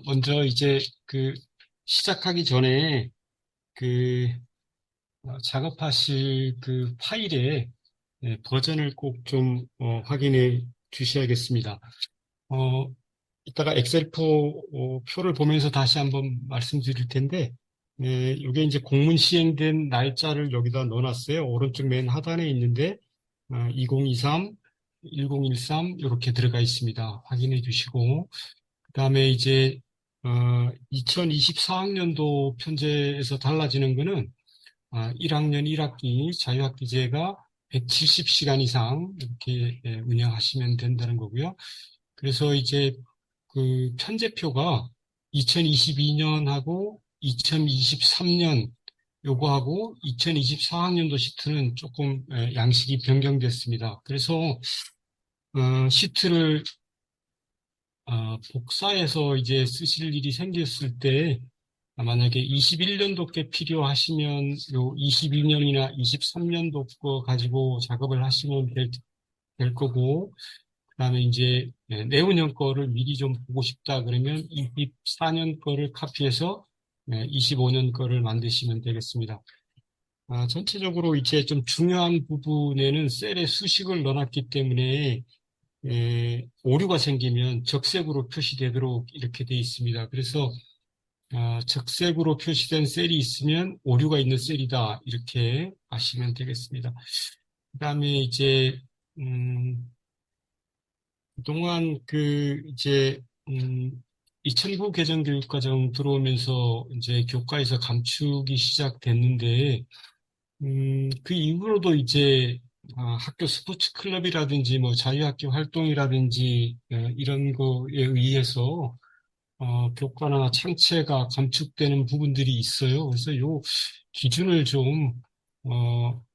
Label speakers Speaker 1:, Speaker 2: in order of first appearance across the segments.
Speaker 1: 먼저 이제 시작하기 전에 그 작업하실 그 파일의 버전을 꼭 좀 확인해 주셔야겠습니다. 어, 이따가 표를 보면서 다시 한번 말씀드릴 텐데, 이게 이제 공문 시행된 날짜를 여기다 넣어놨어요. 오른쪽 맨 하단에 있는데, 2023, 1013 이렇게 들어가 있습니다. 확인해 주시고, 그다음에 이제 2024학년도 편제에서 달라지는 거는 1학년 1학기 자유학기제가 170시간 이상 이렇게 운영하시면 된다는 거고요. 그래서 이제 그 편제표가 2022년하고 2023년 요거하고 2024학년도 시트는 조금 양식이 변경됐습니다. 그래서 시트를 복사해서 이제 쓰실 일이 생겼을 때, 만약에 21년도 게 필요하시면, 요 22년이나 23년도 거 가지고 작업을 하시면 될 거고, 그 다음에 이제, 내후년 거를 미리 좀 보고 싶다 그러면 24년 거를 카피해서 25년 거를 만드시면 되겠습니다. 전체적으로 이제 좀 중요한 부분에는 셀에 수식을 넣어놨기 때문에 오류가 생기면 적색으로 표시되도록 이렇게 돼 있습니다. 그래서 적색으로 표시된 셀이 있으면 오류가 있는 셀이다 이렇게 아시면 되겠습니다. 그다음에 이제 그동안 이제 2009 개정교육과정 들어오면서 이제 교과에서 감축이 시작됐는데 그 이후로도 이제 학교 스포츠 클럽이라든지 뭐 자유학교 활동이라든지 이런 거에 의해서 교과나 창체가 감축되는 부분들이 있어요. 그래서 요 기준을 좀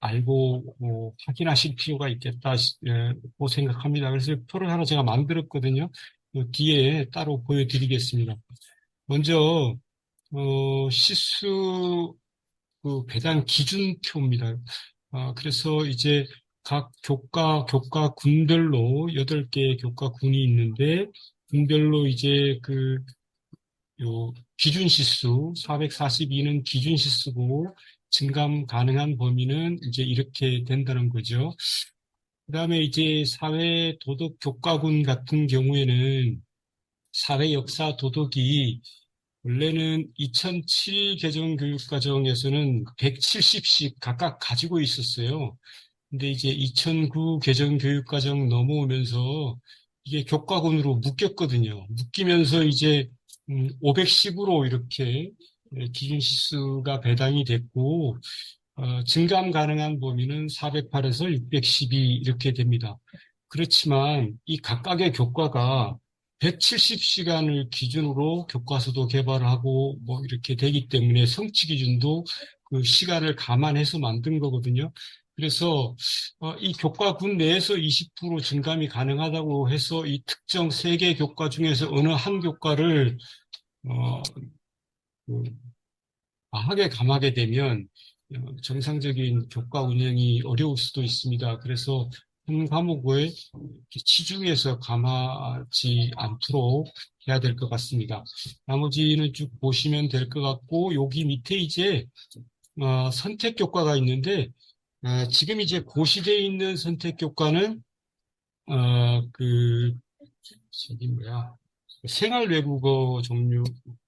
Speaker 1: 알고 확인하실 필요가 있겠다 고 생각합니다. 그래서 표를 하나 제가 만들었거든요. 뒤에 따로 보여드리겠습니다. 먼저 시수 그 배당 기준표입니다. 그래서 이제 각 교과 군별로 8개의 교과 군이 있는데, 군별로 이제 요 기준시수, 442는 기준시수고, 증감 가능한 범위는 이제 이렇게 된다는 거죠. 그 다음에 이제 사회 도덕 교과군 같은 경우에는 사회 역사 도덕이 원래는 2007 개정교육과정에서는 170씩 각각 가지고 있었어요. 근데 이제 2009 개정교육과정 넘어오면서 이게 교과군으로 묶였거든요. 묶이면서 이제 510으로 이렇게 기준시수가 배당이 됐고 증감 가능한 범위는 408에서 612 이렇게 됩니다. 그렇지만 이 각각의 교과가 170시간을 기준으로 교과서도 개발을 하고 뭐 이렇게 되기 때문에 성취 기준도 그 시간을 감안해서 만든 거거든요. 그래서 이 교과군 내에서 20% 증감이 가능하다고 해서 이 특정 세 개 교과 중에서 어느 한 교과를 어, 그 과하게 감하게 되면 정상적인 교과 운영이 어려울 수도 있습니다. 그래서 한 과목을 치중해서 감하지 않도록 해야 될 것 같습니다. 나머지는 쭉 보시면 될 것 같고 여기 밑에 이제 선택 교과가 있는데 지금 이제 고시되어 있는 선택 교과는 저기 뭐야 생활 외국어 종류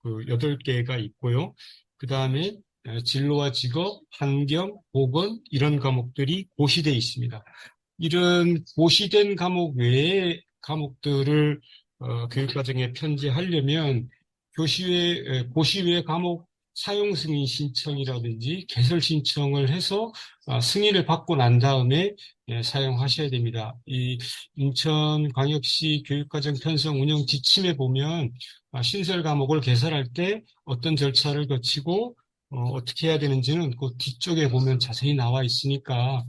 Speaker 1: 8개가 있고요. 그 다음에 진로와 직업, 환경, 보건 이런 과목들이 고시되어 있습니다. 이런 고시된 과목 외의 과목들을 교육과정에 편제하려면 고시외 과목 사용 승인 신청이라든지 개설 신청을 해서 승인을 받고 난 다음에 사용하셔야 됩니다. 이 인천광역시 교육과정 편성 운영 지침에 보면 신설 과목을 개설할 때 어떤 절차를 거치고 떻게 해야 되는지는 그 뒤쪽에 보면 자세히 나와 있으니까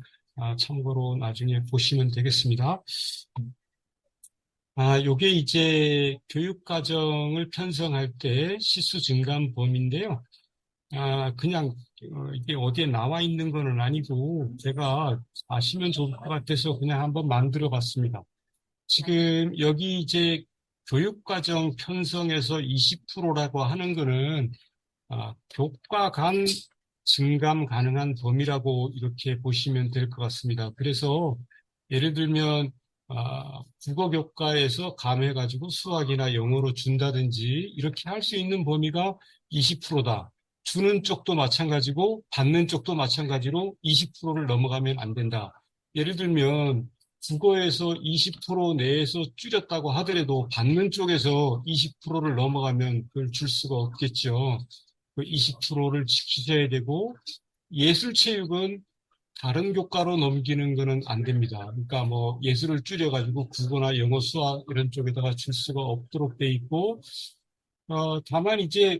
Speaker 1: 참고로 나중에 보시면 되겠습니다. 요게 이제 교육과정을 편성할 때 시수 증감 범위인데요. 그냥 이게 어디에 나와 있는 거는 아니고 제가 아시면 좋을 것 같아서 그냥 한번 만들어 봤습니다. 지금 여기 이제 교육과정 편성에서 20%라고 하는 거는 교과 간 증감 가능한 범위라고 이렇게 보시면 될 것 같습니다. 그래서 예를 들면 국어 교과에서 감해가지고 수학이나 영어로 준다든지 이렇게 할 수 있는 범위가 20%다. 주는 쪽도 마찬가지고 받는 쪽도 마찬가지로 20%를 넘어가면 안 된다. 예를 들면 국어에서 20% 내에서 줄였다고 하더라도 받는 쪽에서 20%를 넘어가면 그걸 줄 수가 없겠죠. 그 20%를 지키셔야 되고 예술체육은 다른 교과로 넘기는 거는 안 됩니다. 그러니까 뭐 예술을 줄여가지고 국어나 영어, 수학 이런 쪽에다가 줄 수가 없도록 돼 있고 다만 이제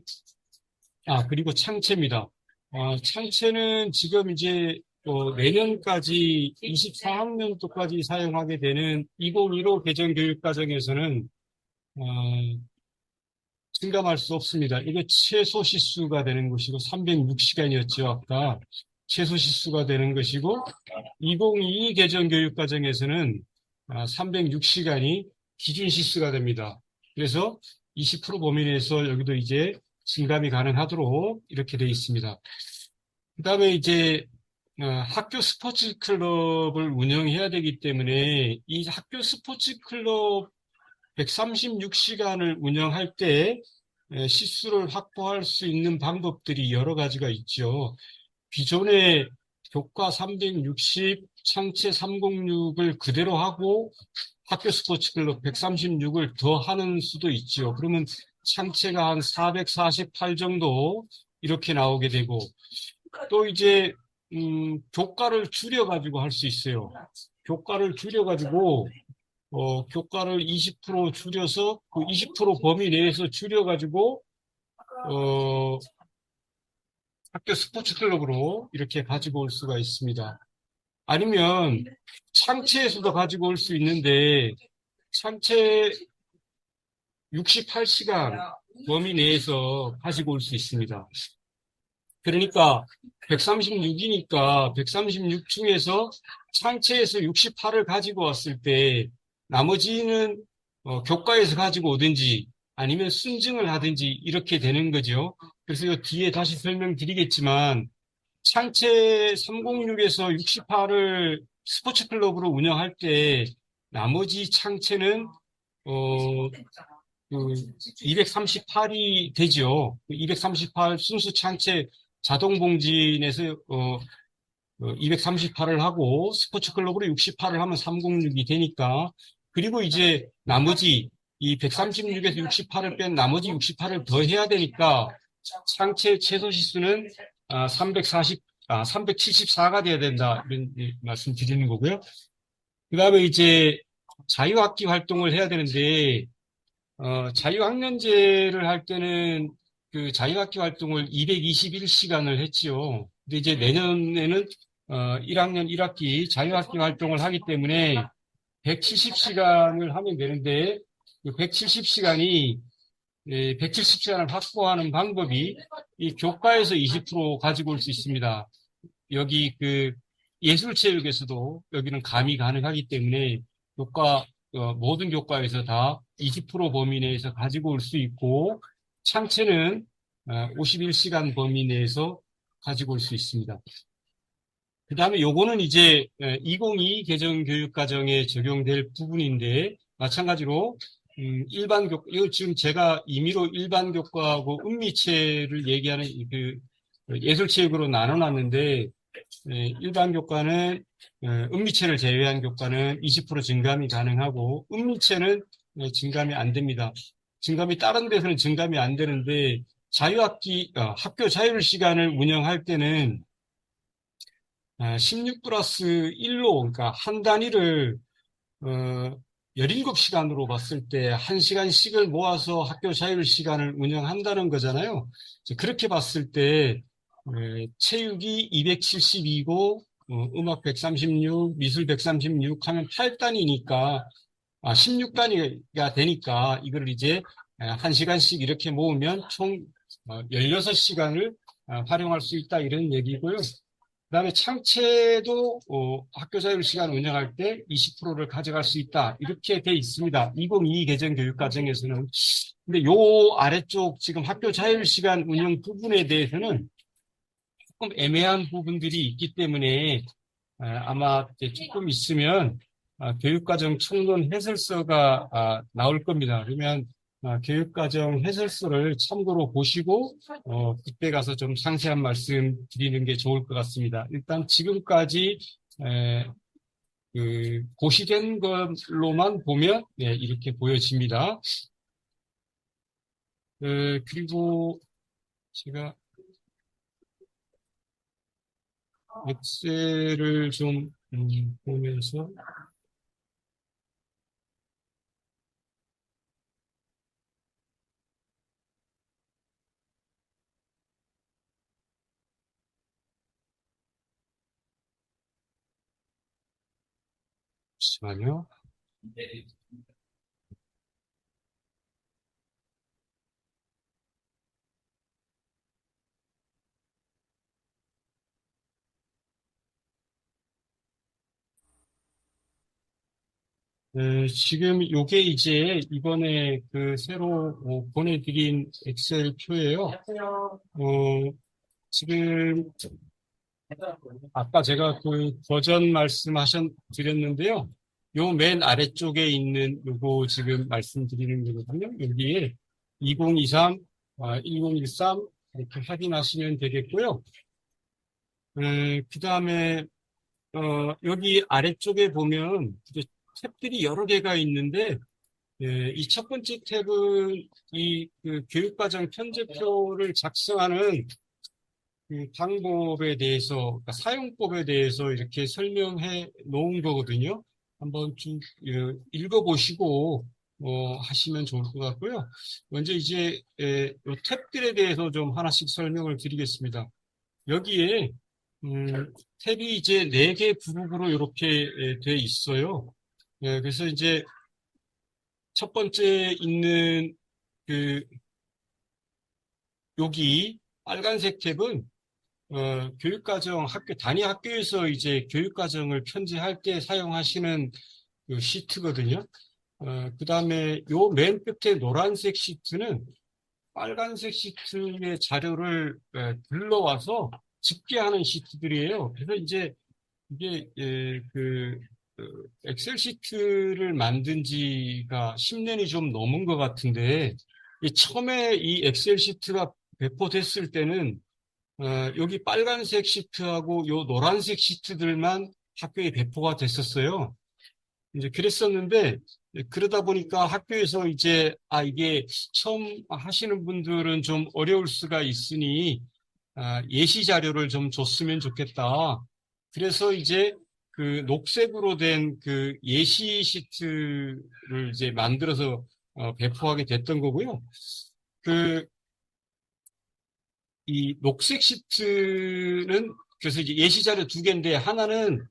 Speaker 1: 그리고 창체입니다. 창체는 지금 이제 내년까지 24학년도까지 사용하게 되는 2015 개정교육과정에서는 어, 증감할 수 없습니다. 이게 최소 시수가 되는 것이고 306시간이었죠. 아까 최소 시수가 되는 것이고 2022 개정교육과정에서는 306시간이 기준 시수가 됩니다. 그래서 20% 범위 내에서 여기도 이제 증감이 가능하도록 이렇게 되어 있습니다. 그 다음에 이제 학교 스포츠 클럽을 운영해야 되기 때문에 이 학교 스포츠 클럽 136시간을 운영할 때 시수를 확보할 수 있는 방법들이 여러 가지가 있죠. 기존의 교과 360, 창체 306을 그대로 하고 학교 스포츠 클럽 136을 더 하는 수도 있죠. 그러면 창체가 한 448 정도 이렇게 나오게 되고 또 이제 교과를 줄여가지고 할 수 있어요. 교과를 줄여가지고 교과를 20% 줄여서 그 20% 범위 내에서 줄여가지고 학교 스포츠 클럽으로 이렇게 가지고 올 수가 있습니다. 아니면 창체에서도 가지고 올 수 있는데 창체 68시간 범위 내에서 가지고 올 수 있습니다. 그러니까 136이니까 136 중에서 창체에서 68을 가지고 왔을 때 나머지는 교과에서 가지고 오든지 아니면 순증을 하든지 이렇게 되는 거죠. 그래서 이 뒤에 다시 설명드리겠지만 창체 306에서 68을 스포츠 클럽으로 운영할 때 나머지 창체는 어, 238이 되죠. 238 순수 창체 자동 봉진에서 238을 하고 스포츠 클럽으로 68을 하면 306이 되니까 그리고 이제 나머지 이 136에서 68을 뺀 나머지 68을 더 해야 되니까 상체 최소 시수는 374가 돼야 된다 이런 말씀 드리는 거고요. 그 다음에 이제 자유학기 활동을 해야 되는데 자유학년제를 할 때는 그 자유학기 활동을 221시간을 했지요. 근데 이제 내년에는 1학년 1학기 자유학기 활동을 하기 때문에 170시간을 하면 되는데 그 170시간이 170시간을 확보하는 방법이 이 교과에서 20% 가지고 올 수 있습니다. 여기 그 예술체육에서도 여기는 감이 가능하기 때문에 교과 모든 교과에서 다 20% 범위 내에서 가지고 올 수 있고 창체는 51시간 범위 내에서 가지고 올 수 있습니다. 그 다음에 요거는 이제 2022 개정교육과정에 적용될 부분인데 마찬가지로 일반 교과, 이거 지금 제가 임의로 일반 교과하고 은미체를 얘기하는 그 예술체육으로 나눠놨는데 일반 교과는 은미체를 제외한 교과는 20% 증감이 가능하고 은미체는 증감이 안 됩니다. 증감이 다른 데서는 증감이 안 되는데 학교 자율 시간을 운영할 때는 16 플러스 1로 그러니까 한 단위를 17시간으로 봤을 때 1시간씩을 모아서 학교 자율 시간을 운영한다는 거잖아요. 그렇게 봤을 때 체육이 272고 음악 136, 미술 136 하면 8단위니까 16단위가 되니까 이걸 이제 1시간씩 이렇게 모으면 총 16시간을 활용할 수 있다 이런 얘기고요. 그다음에 창체도 학교 자율 시간 운영할 때 20%를 가져갈 수 있다. 이렇게 돼 있습니다. 2022 개정 교육과정에서는. 근데 요 아래쪽 지금 학교 자율 시간 운영 부분에 대해서는 조금 애매한 부분들이 있기 때문에 아마 이제 조금 있으면 교육과정 총론 해설서가 나올 겁니다. 그러면 교육과정 해설서를 참고로 보시고 그때 가서 좀 상세한 말씀 드리는 게 좋을 것 같습니다. 일단 지금까지 고시된 걸로만 보면 이렇게 보여집니다. 그리고 제가 엑셀을 좀 보면서 잠시만요. 지금 요게 이제 이번에 그 새로 보내드린 엑셀 표예요. 지금 아까 제가 그 버전 드렸는데요. 요 맨 아래쪽에 있는 요거 지금 말씀드리는 거거든요. 여기에 2023, 1013 이렇게 확인하시면 되겠고요. 그 다음에 여기 아래쪽에 보면 이제 탭들이 여러 개가 있는데 이 첫 번째 탭은 그 교육과정 편제표를 작성하는 그 방법에 대해서, 그러니까 사용법에 대해서 이렇게 설명해 놓은 거거든요. 한번 쭉 읽어보시고 하시면 좋을 것 같고요. 먼저 이제 요 탭들에 대해서 좀 하나씩 설명을 드리겠습니다. 여기에 탭이 이제 4개 그룹으로 이렇게 돼 있어요. 그래서 이제 첫 번째 있는 그 여기 빨간색 탭은 교육과정 단위 학교에서 이제 교육과정을 편제할 때 사용하시는 요 시트거든요. 그 다음에 요 맨 끝에 노란색 시트는 빨간색 시트의 자료를 들러와서 집계하는 시트들이에요. 그래서 이제 이게 엑셀 시트를 만든 지가 10년이 좀 넘은 것 같은데 처음에 이 엑셀 시트가 배포됐을 때는 여기 빨간색 시트하고 요 노란색 시트들만 학교에 배포가 됐었어요. 이제 그랬었는데 그러다 보니까 학교에서 이제 이게 처음 하시는 분들은 좀 어려울 수가 있으니 예시 자료를 좀 줬으면 좋겠다. 그래서 이제 그 녹색으로 된 그 예시 시트를 이제 만들어서 배포하게 됐던 거고요. 그 이 녹색 시트는 그래서 이제 예시 자료 2개인데 하나는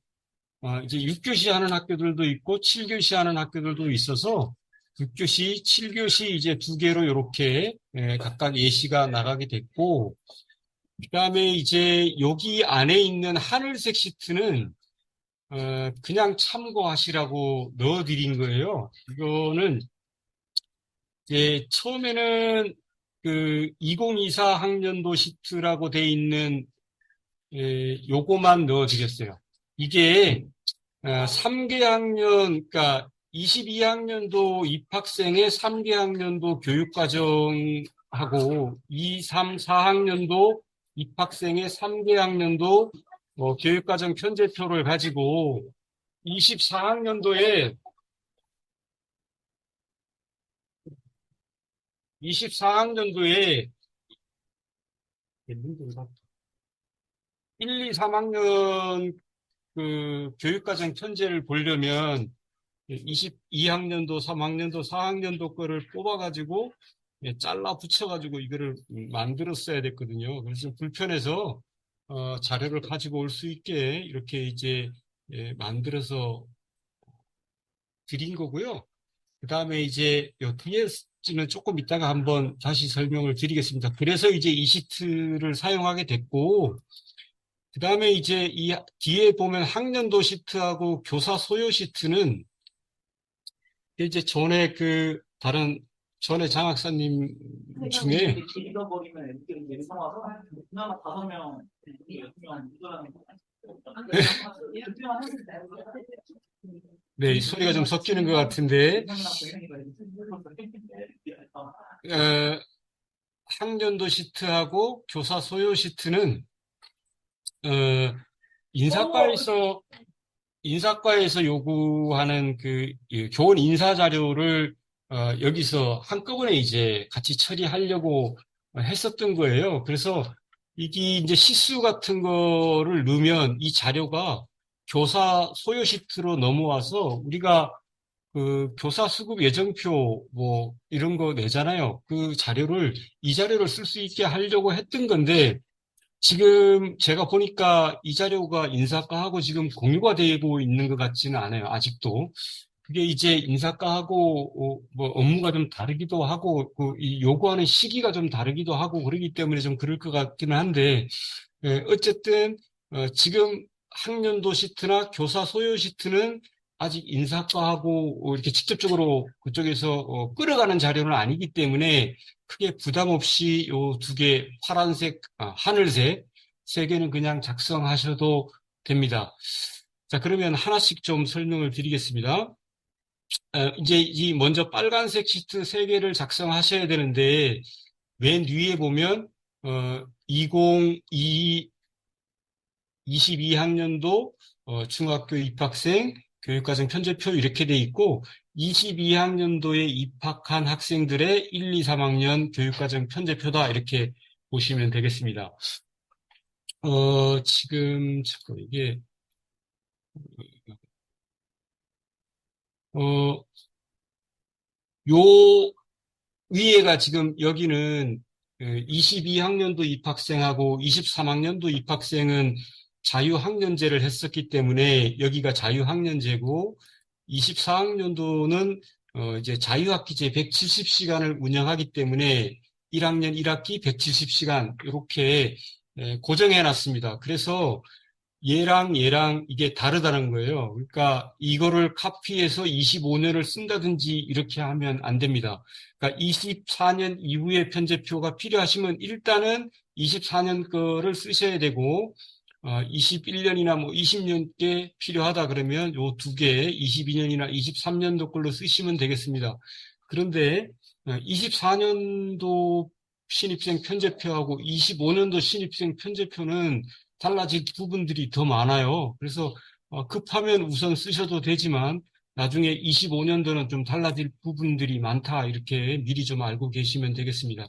Speaker 1: 이제 6교시 하는 학교들도 있고 7교시 하는 학교들도 있어서 6교시, 7교시 이제 2개로 이렇게 각각 예시가 나가게 됐고 그다음에 이제 여기 안에 있는 하늘색 시트는 그냥 참고하시라고 넣어드린 거예요. 이거는 이제 처음에는 그 2024 학년도 시트라고 돼 있는 요거만 넣어드렸어요. 이게 3개 학년, 그러니까 22학년도 입학생의 3개 학년도 교육과정하고 2, 3, 4학년도 입학생의 3개 학년도 교육과정 편제표를 가지고 24학년도에 24학년도에 1, 2, 3학년 그 교육과정 편제를 보려면 22학년도, 3학년도, 4학년도 거를 뽑아가지고 잘라 붙여가지고 이거를 만들었어야 됐거든요. 그래서 불편해서 자료를 가지고 올 수 있게 이렇게 이제 만들어서 드린 거고요. 그 다음에 이제 요 DS는 조금 이따가 한번 다시 설명을 드리겠습니다. 그래서 이제 이 시트를 사용하게 됐고, 그 다음에 이제 이 뒤에 보면 학년도 시트하고 교사 소요 시트는 이제 다른 전에 장학사님 중에
Speaker 2: 잃어버리면 이렇게 상황서 그나마 5명, 6명 이거라는 거.
Speaker 1: 네, 이 소리가 좀 섞이는 것 같은데 어, 학년도 시트하고 교사 소요 시트는 어, 인사과에서 인사과에서 요구하는 이 교원 인사 자료를 여기서 한꺼번에 이제 같이 처리하려고 했었던 거예요. 그래서 이게 이제 시수 같은 거를 넣으면 이 자료가 교사 소요 시트로 넘어와서 우리가 그 교사 수급 예정표 뭐 이런 거 내잖아요. 그 자료를 이 자료를 쓸 수 있게 하려고 했던 건데 지금 제가 보니까 이 자료가 인사과하고 지금 공유가 되고 있는 것 같지는 않아요. 아직도. 그게 이제 인사과하고 뭐 업무가 좀 다르기도 하고 이 요구하는 시기가 좀 다르기도 하고 그러기 때문에 좀 그럴 것 같기는 한데 어쨌든 지금 학년도 시트나 교사 소요 시트는 아직 인사과하고 이렇게 직접적으로 그쪽에서 끌어가는 자료는 아니기 때문에 크게 부담 없이 요 두 개 파란색, 하늘색 세 개는 그냥 작성하셔도 됩니다. 자, 그러면 하나씩 좀 설명을 드리겠습니다. 이제 이 먼저 빨간색 시트 세 개를 작성하셔야 되는데 맨 위에 보면 22학년도 중학교 입학생 교육과정 편제표 이렇게 돼 있고 22학년도에 입학한 학생들의 1, 2, 3학년 교육과정 편제표다 이렇게 보시면 되겠습니다. 지금 잠깐 이게 어, 요 위에가 지금 여기는 22학년도 입학생하고 23학년도 입학생은 자유학년제를 했었기 때문에 여기가 자유학년제고 24학년도는 이제 자유학기제 170시간을 운영하기 때문에 1학년 1학기 170시간 이렇게 고정해 놨습니다. 그래서 얘랑 이게 다르다는 거예요. 그러니까 이거를 카피해서 25년을 쓴다든지 이렇게 하면 안 됩니다. 그러니까 24년 이후에 편제표가 필요하시면 일단은 24년 거를 쓰셔야 되고 21년이나 뭐 20년께 필요하다 그러면 요 두 개, 22년이나 23년도 걸로 쓰시면 되겠습니다. 그런데 24년도 신입생 편제표하고 25년도 신입생 편제표는 달라질 부분들이 더 많아요. 그래서 급하면 우선 쓰셔도 되지만 나중에 25년도는 좀 달라질 부분들이 많다. 이렇게 미리 좀 알고 계시면 되겠습니다.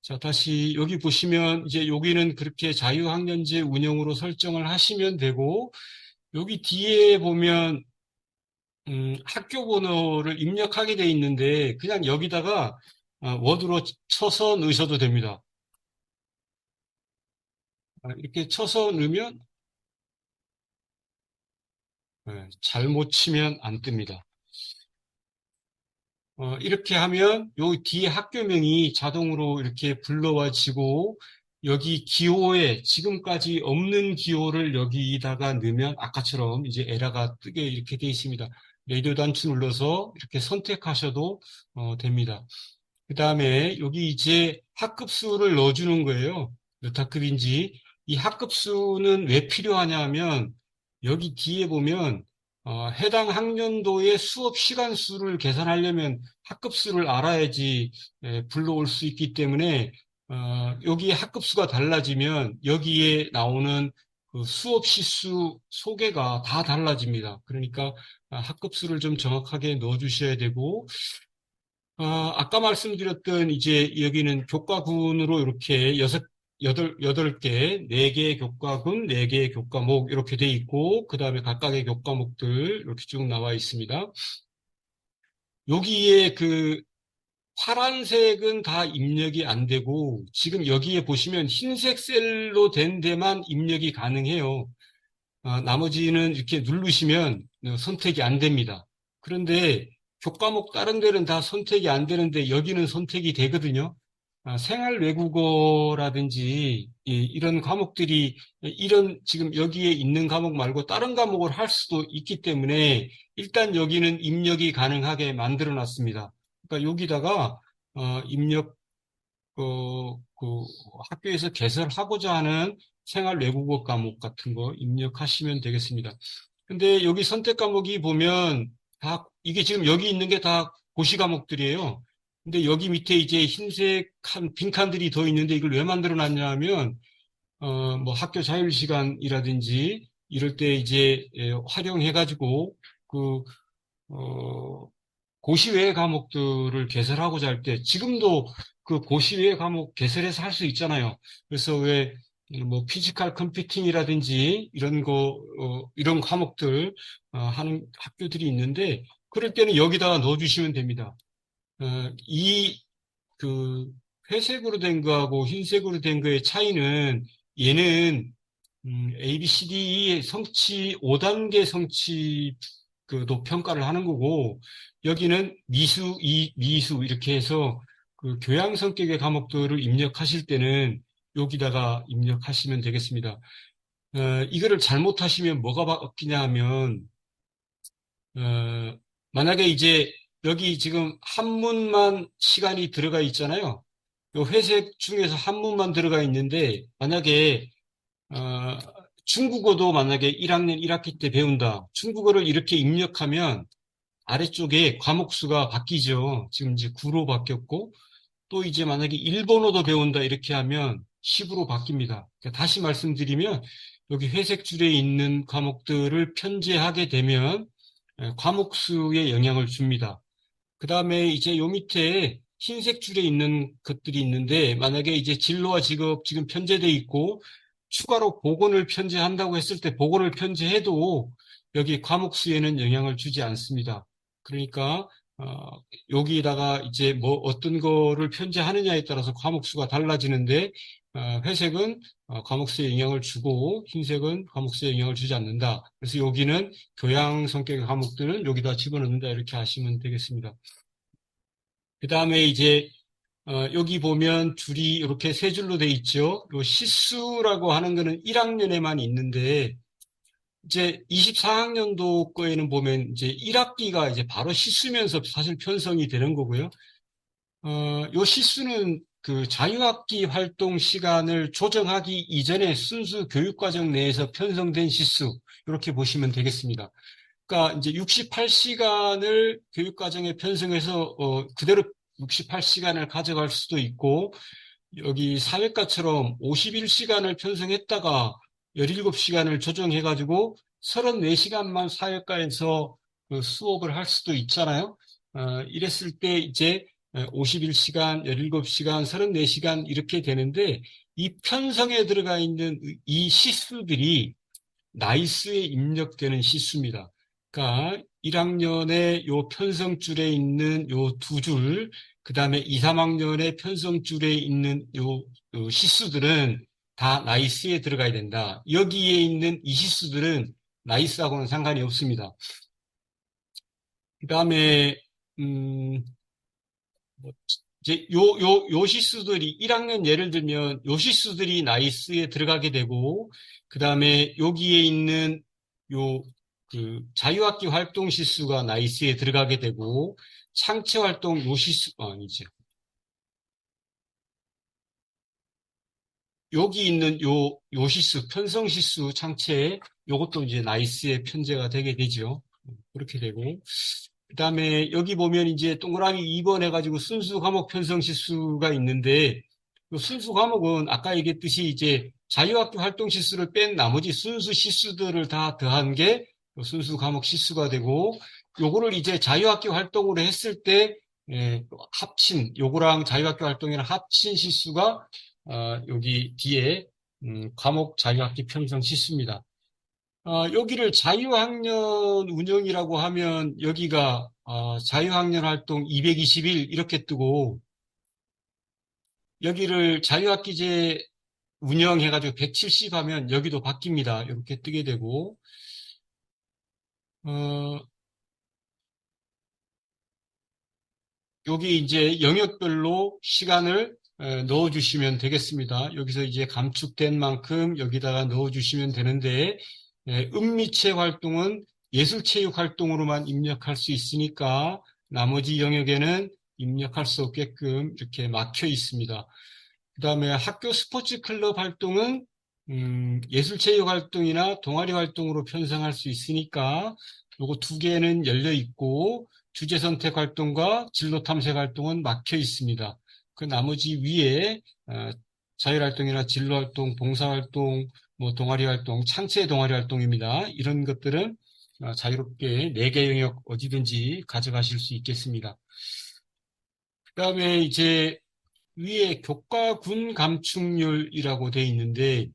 Speaker 1: 자, 다시 여기 보시면 이제 여기는 그렇게 자유학년제 운영으로 설정을 하시면 되고 여기 뒤에 보면 학교 번호를 입력하게 돼 있는데 그냥 여기다가 워드로 쳐서 넣으셔도 됩니다. 이렇게 쳐서 넣으면 잘못 치면 안 뜹니다. 이렇게 하면 요 뒤에 학교명이 자동으로 이렇게 불러와지고 여기 기호에 지금까지 없는 기호를 여기다가 넣으면 아까처럼 이제 에러가 뜨게 이렇게 되어 있습니다. 레디오 단추 눌러서 이렇게 선택하셔도 됩니다. 그 다음에 여기 이제 학급수를 넣어주는 거예요. 몇 학급인지. 이 학급수는 왜 필요하냐 하면 여기 뒤에 보면 해당 학년도의 수업 시간 수를 계산하려면 학급수를 알아야지 불러올 수 있기 때문에 여기 학급수가 달라지면 여기에 나오는 그 수업 시수 소개가 다 달라집니다. 그러니까 학급수를 좀 정확하게 넣어주셔야 되고 아까 말씀드렸던 이제 여기는 교과군으로 이렇게 여덟 개, 네 개의 교과군, 네 개의 교과목 이렇게 돼 있고, 그 다음에 각각의 교과목들 이렇게 쭉 나와 있습니다. 여기에 그 파란색은 다 입력이 안 되고, 지금 여기에 보시면 흰색 셀로 된 데만 입력이 가능해요. 나머지는 이렇게 누르시면 선택이 안 됩니다. 그런데 교과목 다른 데는 다 선택이 안 되는데 여기는 선택이 되거든요. 생활 외국어라든지 이런 과목들이 이런 지금 여기에 있는 과목 말고 다른 과목을 할 수도 있기 때문에 일단 여기는 입력이 가능하게 만들어 놨습니다. 그러니까 여기다가 입력 그 학교에서 개설하고자 하는 생활 외국어 과목 같은 거 입력하시면 되겠습니다. 근데 여기 선택 과목이 보면 다 이게 지금 여기 있는 게 다 고시 과목들이에요. 근데 여기 밑에 이제 흰색 빈칸들이 더 있는데 이걸 왜 만들어 놨냐 하면 뭐 학교 자율 시간이라든지 이럴 때 이제 활용해 가지고 그 고시외 과목들을 개설하고자 할 때 지금도 그 고시외 과목 개설해서 할 수 있잖아요. 그래서 왜 뭐 피지컬 컴퓨팅이라든지 이런 거 이런 과목들 하는 학교들이 있는데 그럴 때는 여기다가 넣어주시면 됩니다. 이 그 회색으로 된 거하고 흰색으로 된 거의 차이는 얘는 A, B, C, D의 성취 5단계 성취 그도 평가를 하는 거고 여기는 미수, 미수 이렇게 해서 그 교양 성격의 과목들을 입력하실 때는 여기다가 입력하시면 되겠습니다. 이거를 잘못하시면 뭐가 바뀌냐 하면 만약에 이제 여기 지금 한문만 시간이 들어가 있잖아요. 요 회색 중에서 한문만 들어가 있는데 만약에 어, 중국어도 만약에 1학년 1학기 때 배운다. 중국어를 이렇게 입력하면 아래쪽에 과목 수가 바뀌죠. 지금 이제 9로 바뀌었고 또 이제 만약에 일본어도 배운다 이렇게 하면 10으로 바뀝니다. 그러니까 다시 말씀드리면 여기 회색 줄에 있는 과목들을 편제하게 되면 과목 수에 영향을 줍니다. 그 다음에 이제 요 밑에 흰색 줄에 있는 것들이 있는데 만약에 이제 진로와 직업 지금 편제돼 있고 추가로 복원을 편제한다고 했을 때 복원을 편제해도 여기 과목 수에는 영향을 주지 않습니다. 그러니까 여기다가 이제 뭐 어떤 거를 편제하느냐에 따라서 과목 수가 달라지는데 회색은 과목 수에 영향을 주고 흰색은 과목 수에 영향을 주지 않는다. 그래서 여기는 교양 성격의 과목들은 여기다 집어넣는다 이렇게 하시면 되겠습니다. 그 다음에 이제 여기 보면 줄이 이렇게 세 줄로 돼 있죠. 요 시수라고 하는 거는 1학년에만 있는데 이제 24학년도 거에는 보면 이제 1학기가 이제 바로 시수면서 사실 편성이 되는 거고요. 요 시수는 그 자유학기 활동 시간을 조정하기 이전에 순수 교육과정 내에서 편성된 시수 이렇게 보시면 되겠습니다. 그러니까 이제 68시간을 교육과정에 편성해서 그대로 68시간을 가져갈 수도 있고 여기 사회과처럼 51시간을 편성했다가 17시간을 조정해가지고 34시간만 사회과에서 그 수업을 할 수도 있잖아요. 이랬을 때 이제 51시간, 17시간, 34시간 이렇게 되는데 이 편성에 들어가 있는 이 시수들이 나이스에 입력되는 시수입니다. 그러니까 1학년의 요 편성줄에 있는 요 두 줄, 그 다음에 2, 3학년의 편성줄에 있는 요 시수들은 다 나이스에 들어가야 된다. 여기에 있는 이 시수들은 나이스하고는 상관이 없습니다. 그 다음에, 뭐 이제 요 시수들이 1학년 예를 들면 요 시수들이 나이스에 들어가게 되고 그 다음에 여기에 있는 요 그 자유학기 활동 시수가 나이스에 들어가게 되고 창체 활동 요 시수 아니죠. 여기 있는 요 시수 편성 시수 창체에 요것도 이제 나이스에 편제가 되게 되죠. 그렇게 되고 그다음에 여기 보면 이제 동그라미 2번 해가지고 순수 과목 편성 지수가 있는데 그 순수 과목은 아까 얘기했듯이 이제 자유학교 활동 지수를 뺀 나머지 순수 시수들을 다 더한 게 순수 과목 시수가 되고 요거를 이제 자유학교 활동으로 했을 때 합친 요거랑 자유학교 활동이랑 합친 시수가 여기 뒤에 과목 자유학기 편성 시수입니다. 여기를 자유학년 운영이라고 하면 여기가 자유학년 활동 221 이렇게 뜨고 여기를 자유학기제 운영해가지고 170 하면 여기도 바뀝니다. 이렇게 뜨게 되고 어, 여기 이제 영역별로 시간을 넣어주시면 되겠습니다. 여기서 이제 감축된 만큼 여기다가 넣어주시면 되는데, 은미체 활동은 예술체육 활동으로만 입력할 수 있으니까 나머지 영역에는 입력할 수 없게끔 이렇게 막혀 있습니다. 그 다음에 학교 스포츠 클럽 활동은 예술체육 활동이나 동아리 활동으로 편성할 수 있으니까 요거 두 개는 열려 있고 주제 선택 활동과 진로 탐색 활동은 막혀 있습니다. 그 나머지 위에 자율 활동이나 진로 활동, 봉사 활동, 뭐 동아리 활동, 창체 동아리 활동입니다. 이런 것들은 자유롭게 4개 영역 어디든지 가져가실 수 있겠습니다. 그 다음에 이제 위에 교과군 감축률이라고 돼 있는데,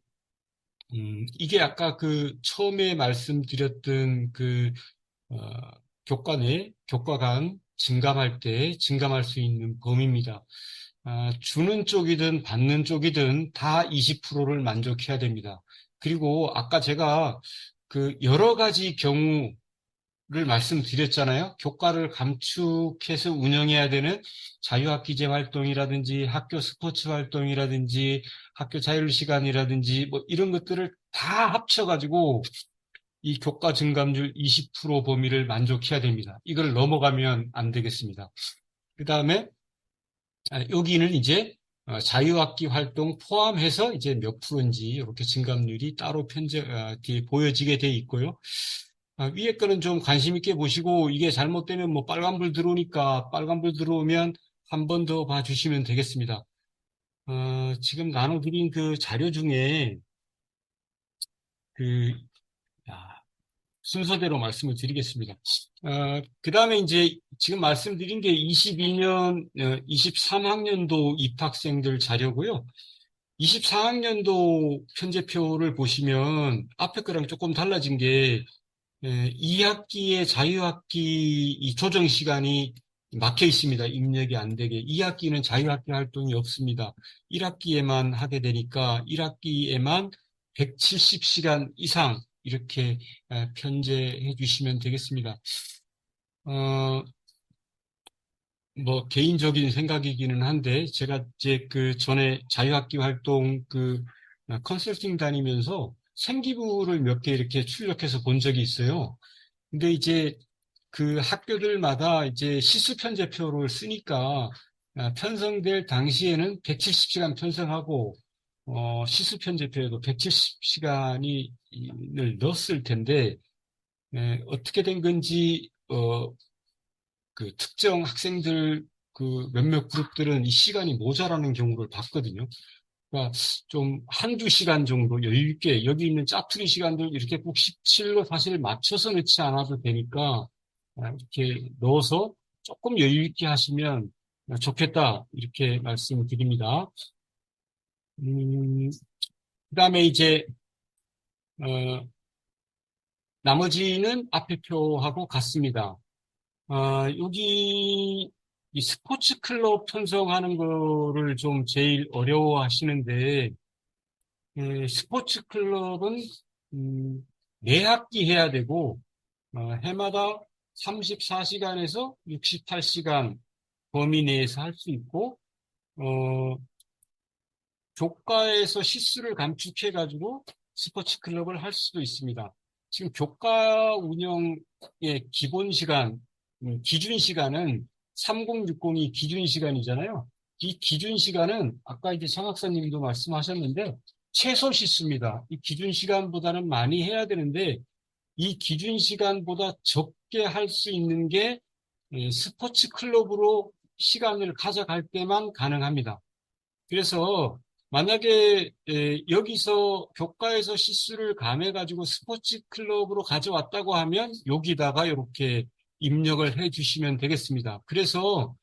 Speaker 1: 이게 아까 그 처음에 말씀드렸던 그, 어, 교과간 증감할 때 증감할 수 있는 범위입니다. 주는 쪽이든 받는 쪽이든 다 20%를 만족해야 됩니다. 그리고 아까 제가 그 여러 가지 경우 를 말씀드렸잖아요. 교과를 감축해서 운영해야 되는 자유학기제 활동이라든지 학교 스포츠 활동이라든지 학교 자율시간이라든지 뭐 이런 것들을 다 합쳐가지고 이 교과 증감률 20% 범위를 만족해야 됩니다. 이걸 넘어가면 안 되겠습니다. 그 다음에 여기는 이제 자유학기 활동 포함해서 이제 몇 프로인지 이렇게 증감률이 따로 뒤에 보여지게 돼 있고요. 위에 거는 좀 관심 있게 보시고 이게 잘못되면 뭐 빨간불 들어오니까 빨간불 들어오면 한 번 더 봐주시면 되겠습니다. 지금 나눠드린 그 자료 중에 그 순서대로 말씀을 드리겠습니다. 그 다음에 이제 지금 말씀드린 게 22년, 23학년도 입학생들 자료고요. 24학년도 편제표를 보시면 앞에 거랑 조금 달라진 게 2학기에 자유학기 이 조정 시간이 막혀 있습니다. 입력이 안 되게. 2학기는 자유학기 활동이 없습니다. 1학기에만 하게 되니까 1학기에만 170시간 이상 이렇게 편제해 주시면 되겠습니다. 뭐 개인적인 생각이기는 한데 제가 이제 그 전에 자유학기 활동 그 컨설팅 다니면서 생기부를 몇 개 이렇게 출력해서 본 적이 있어요. 근데 이제 그 학교들마다 이제 시수 편제표를 쓰니까 편성될 당시에는 170시간 편성하고 시수 편제표에도 170시간을 넣었을 텐데 어떻게 된 건지 그 특정 학생들 그 몇몇 그룹들은 이 시간이 모자라는 경우를 봤거든요. 그러니까 좀 한두 시간 정도 여유 있게 여기 있는 짜투리 시간들 이렇게 꼭 17로 사실 맞춰서 넣지 않아도 되니까 이렇게 넣어서 조금 여유 있게 하시면 좋겠다 이렇게 말씀드립니다. 그다음에 이제 어, 나머지는 앞에 표하고 같습니다. 여기 이 스포츠 클럽 편성하는 거를 좀 제일 어려워하시는데 스포츠 클럽은 매 학기 해야 되고 해마다 34시간에서 68시간 범위 내에서 할 수 있고 교과에서 시수를 감축해가지고 스포츠 클럽을 할 수도 있습니다. 지금 교과 운영의 기본 시간, 기준 시간은 3060이 기준 시간이잖아요. 이 기준 시간은 아까 이제 장 학사님도 말씀하셨는데 최소 시수입니다. 이 기준 시간보다는 많이 해야 되는데 이 기준 시간보다 적게 할 수 있는 게 스포츠 클럽으로 시간을 가져갈 때만 가능합니다. 그래서 만약에 여기서 교과에서 시수를 감해가지고 스포츠 클럽으로 가져왔다고 하면 여기다가 이렇게 입력을 해 주시면 되겠습니다. 그래서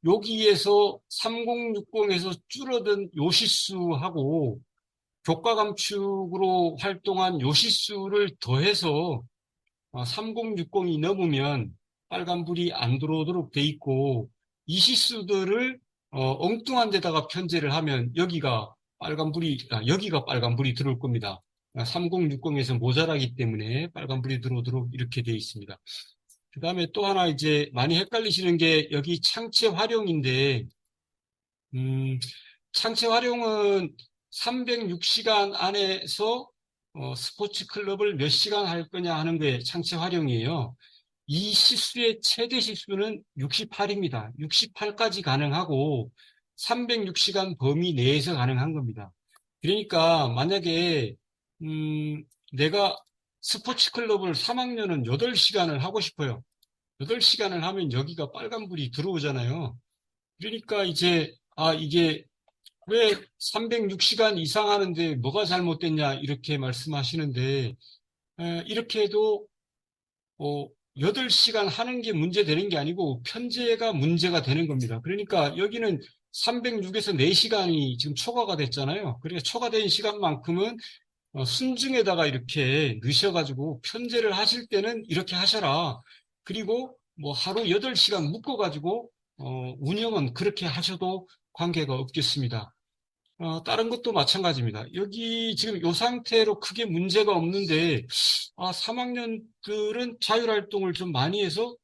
Speaker 1: 여기에서 3060에서 줄어든 요시수하고 교과 감축으로 활동한 요시수를 더해서 3060이 넘으면 빨간불이 안 들어오도록 돼 있고 이 시수들을 엉뚱한 데다가 편제를 하면 여기가 빨간불이 들어올 겁니다. 3060에서 모자라기 때문에 빨간불이 들어오도록 이렇게 돼 있습니다. 그 다음에 또 하나 이제 많이 헷갈리시는 게 여기 창체 활용인데 창체 활용은 306시간 안에서 스포츠 클럽을 몇 시간 할 거냐 하는 게 창체 활용이에요. 이 시수의 최대 시수는 68입니다. 68까지 가능하고 306시간 범위 내에서 가능한 겁니다. 그러니까 만약에 내가 스포츠 클럽을 3학년은 8시간을 하고 싶어요. 8시간을 하면 여기가 빨간불이 들어오잖아요. 그러니까 이제 이게 왜 306시간 이상 하는데 뭐가 잘못됐냐 이렇게 말씀하시는데 이렇게 해도 8시간 하는 게 문제되는 게 아니고 편제가 문제가 되는 겁니다. 그러니까 여기는 306에서 4시간이 지금 초과가 됐잖아요. 그러니까 초과된 시간만큼은 순증에다가 이렇게 넣으셔가지고 편제를 하실 때는 이렇게 하셔라. 그리고 뭐 하루 8시간 묶어가지고 운영은 그렇게 하셔도 관계가 없겠습니다. 다른 것도 마찬가지입니다. 여기 지금 이 상태로 크게 문제가 없는데, 3학년들은 자율활동을 좀 많이 해서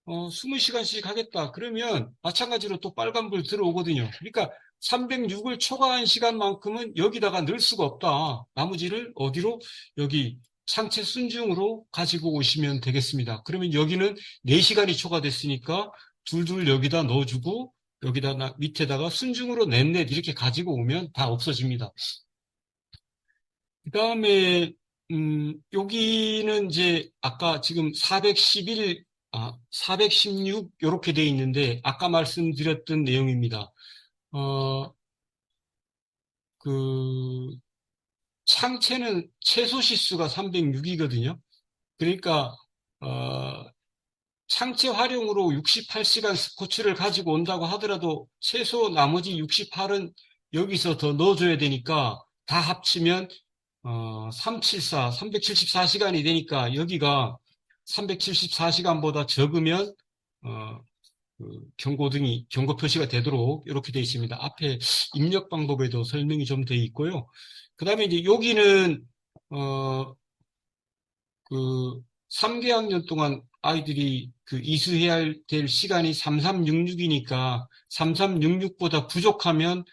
Speaker 1: 20시간씩 하겠다. 그러면 마찬가지로 또 빨간불 들어오거든요. 그러니까 306을 초과한 시간만큼은 여기다가 넣을 수가 없다. 나머지를 어디로? 여기 상체 순증으로 가지고 오시면 되겠습니다. 그러면 여기는 4시간이 초과됐으니까 둘둘 여기다 넣어주고 여기다 밑에다가 순증으로 넷넷 이렇게 가지고 오면 다 없어집니다. 그 다음에 여기는 이제 아까 지금 411, 416 이렇게 돼 있는데 아까 말씀드렸던 내용입니다. 그 상체는 최소 시수가 306이거든요. 그러니까 상체 활용으로 68시간 스포츠를 가지고 온다고 하더라도 최소 나머지 68은 여기서 더 넣어줘야 되니까 다 합치면 374시간이 되니까 여기가 374시간보다 적으면 경고 표시가 되도록 이렇게 되어 있습니다. 앞에 입력 방법에도 설명이 좀 되어 있고요. 그 다음에 이제 여기는 그 3개학년 동안 아이들이 그 이수해야 될 시간이 3366이니까 3366보다 부족하면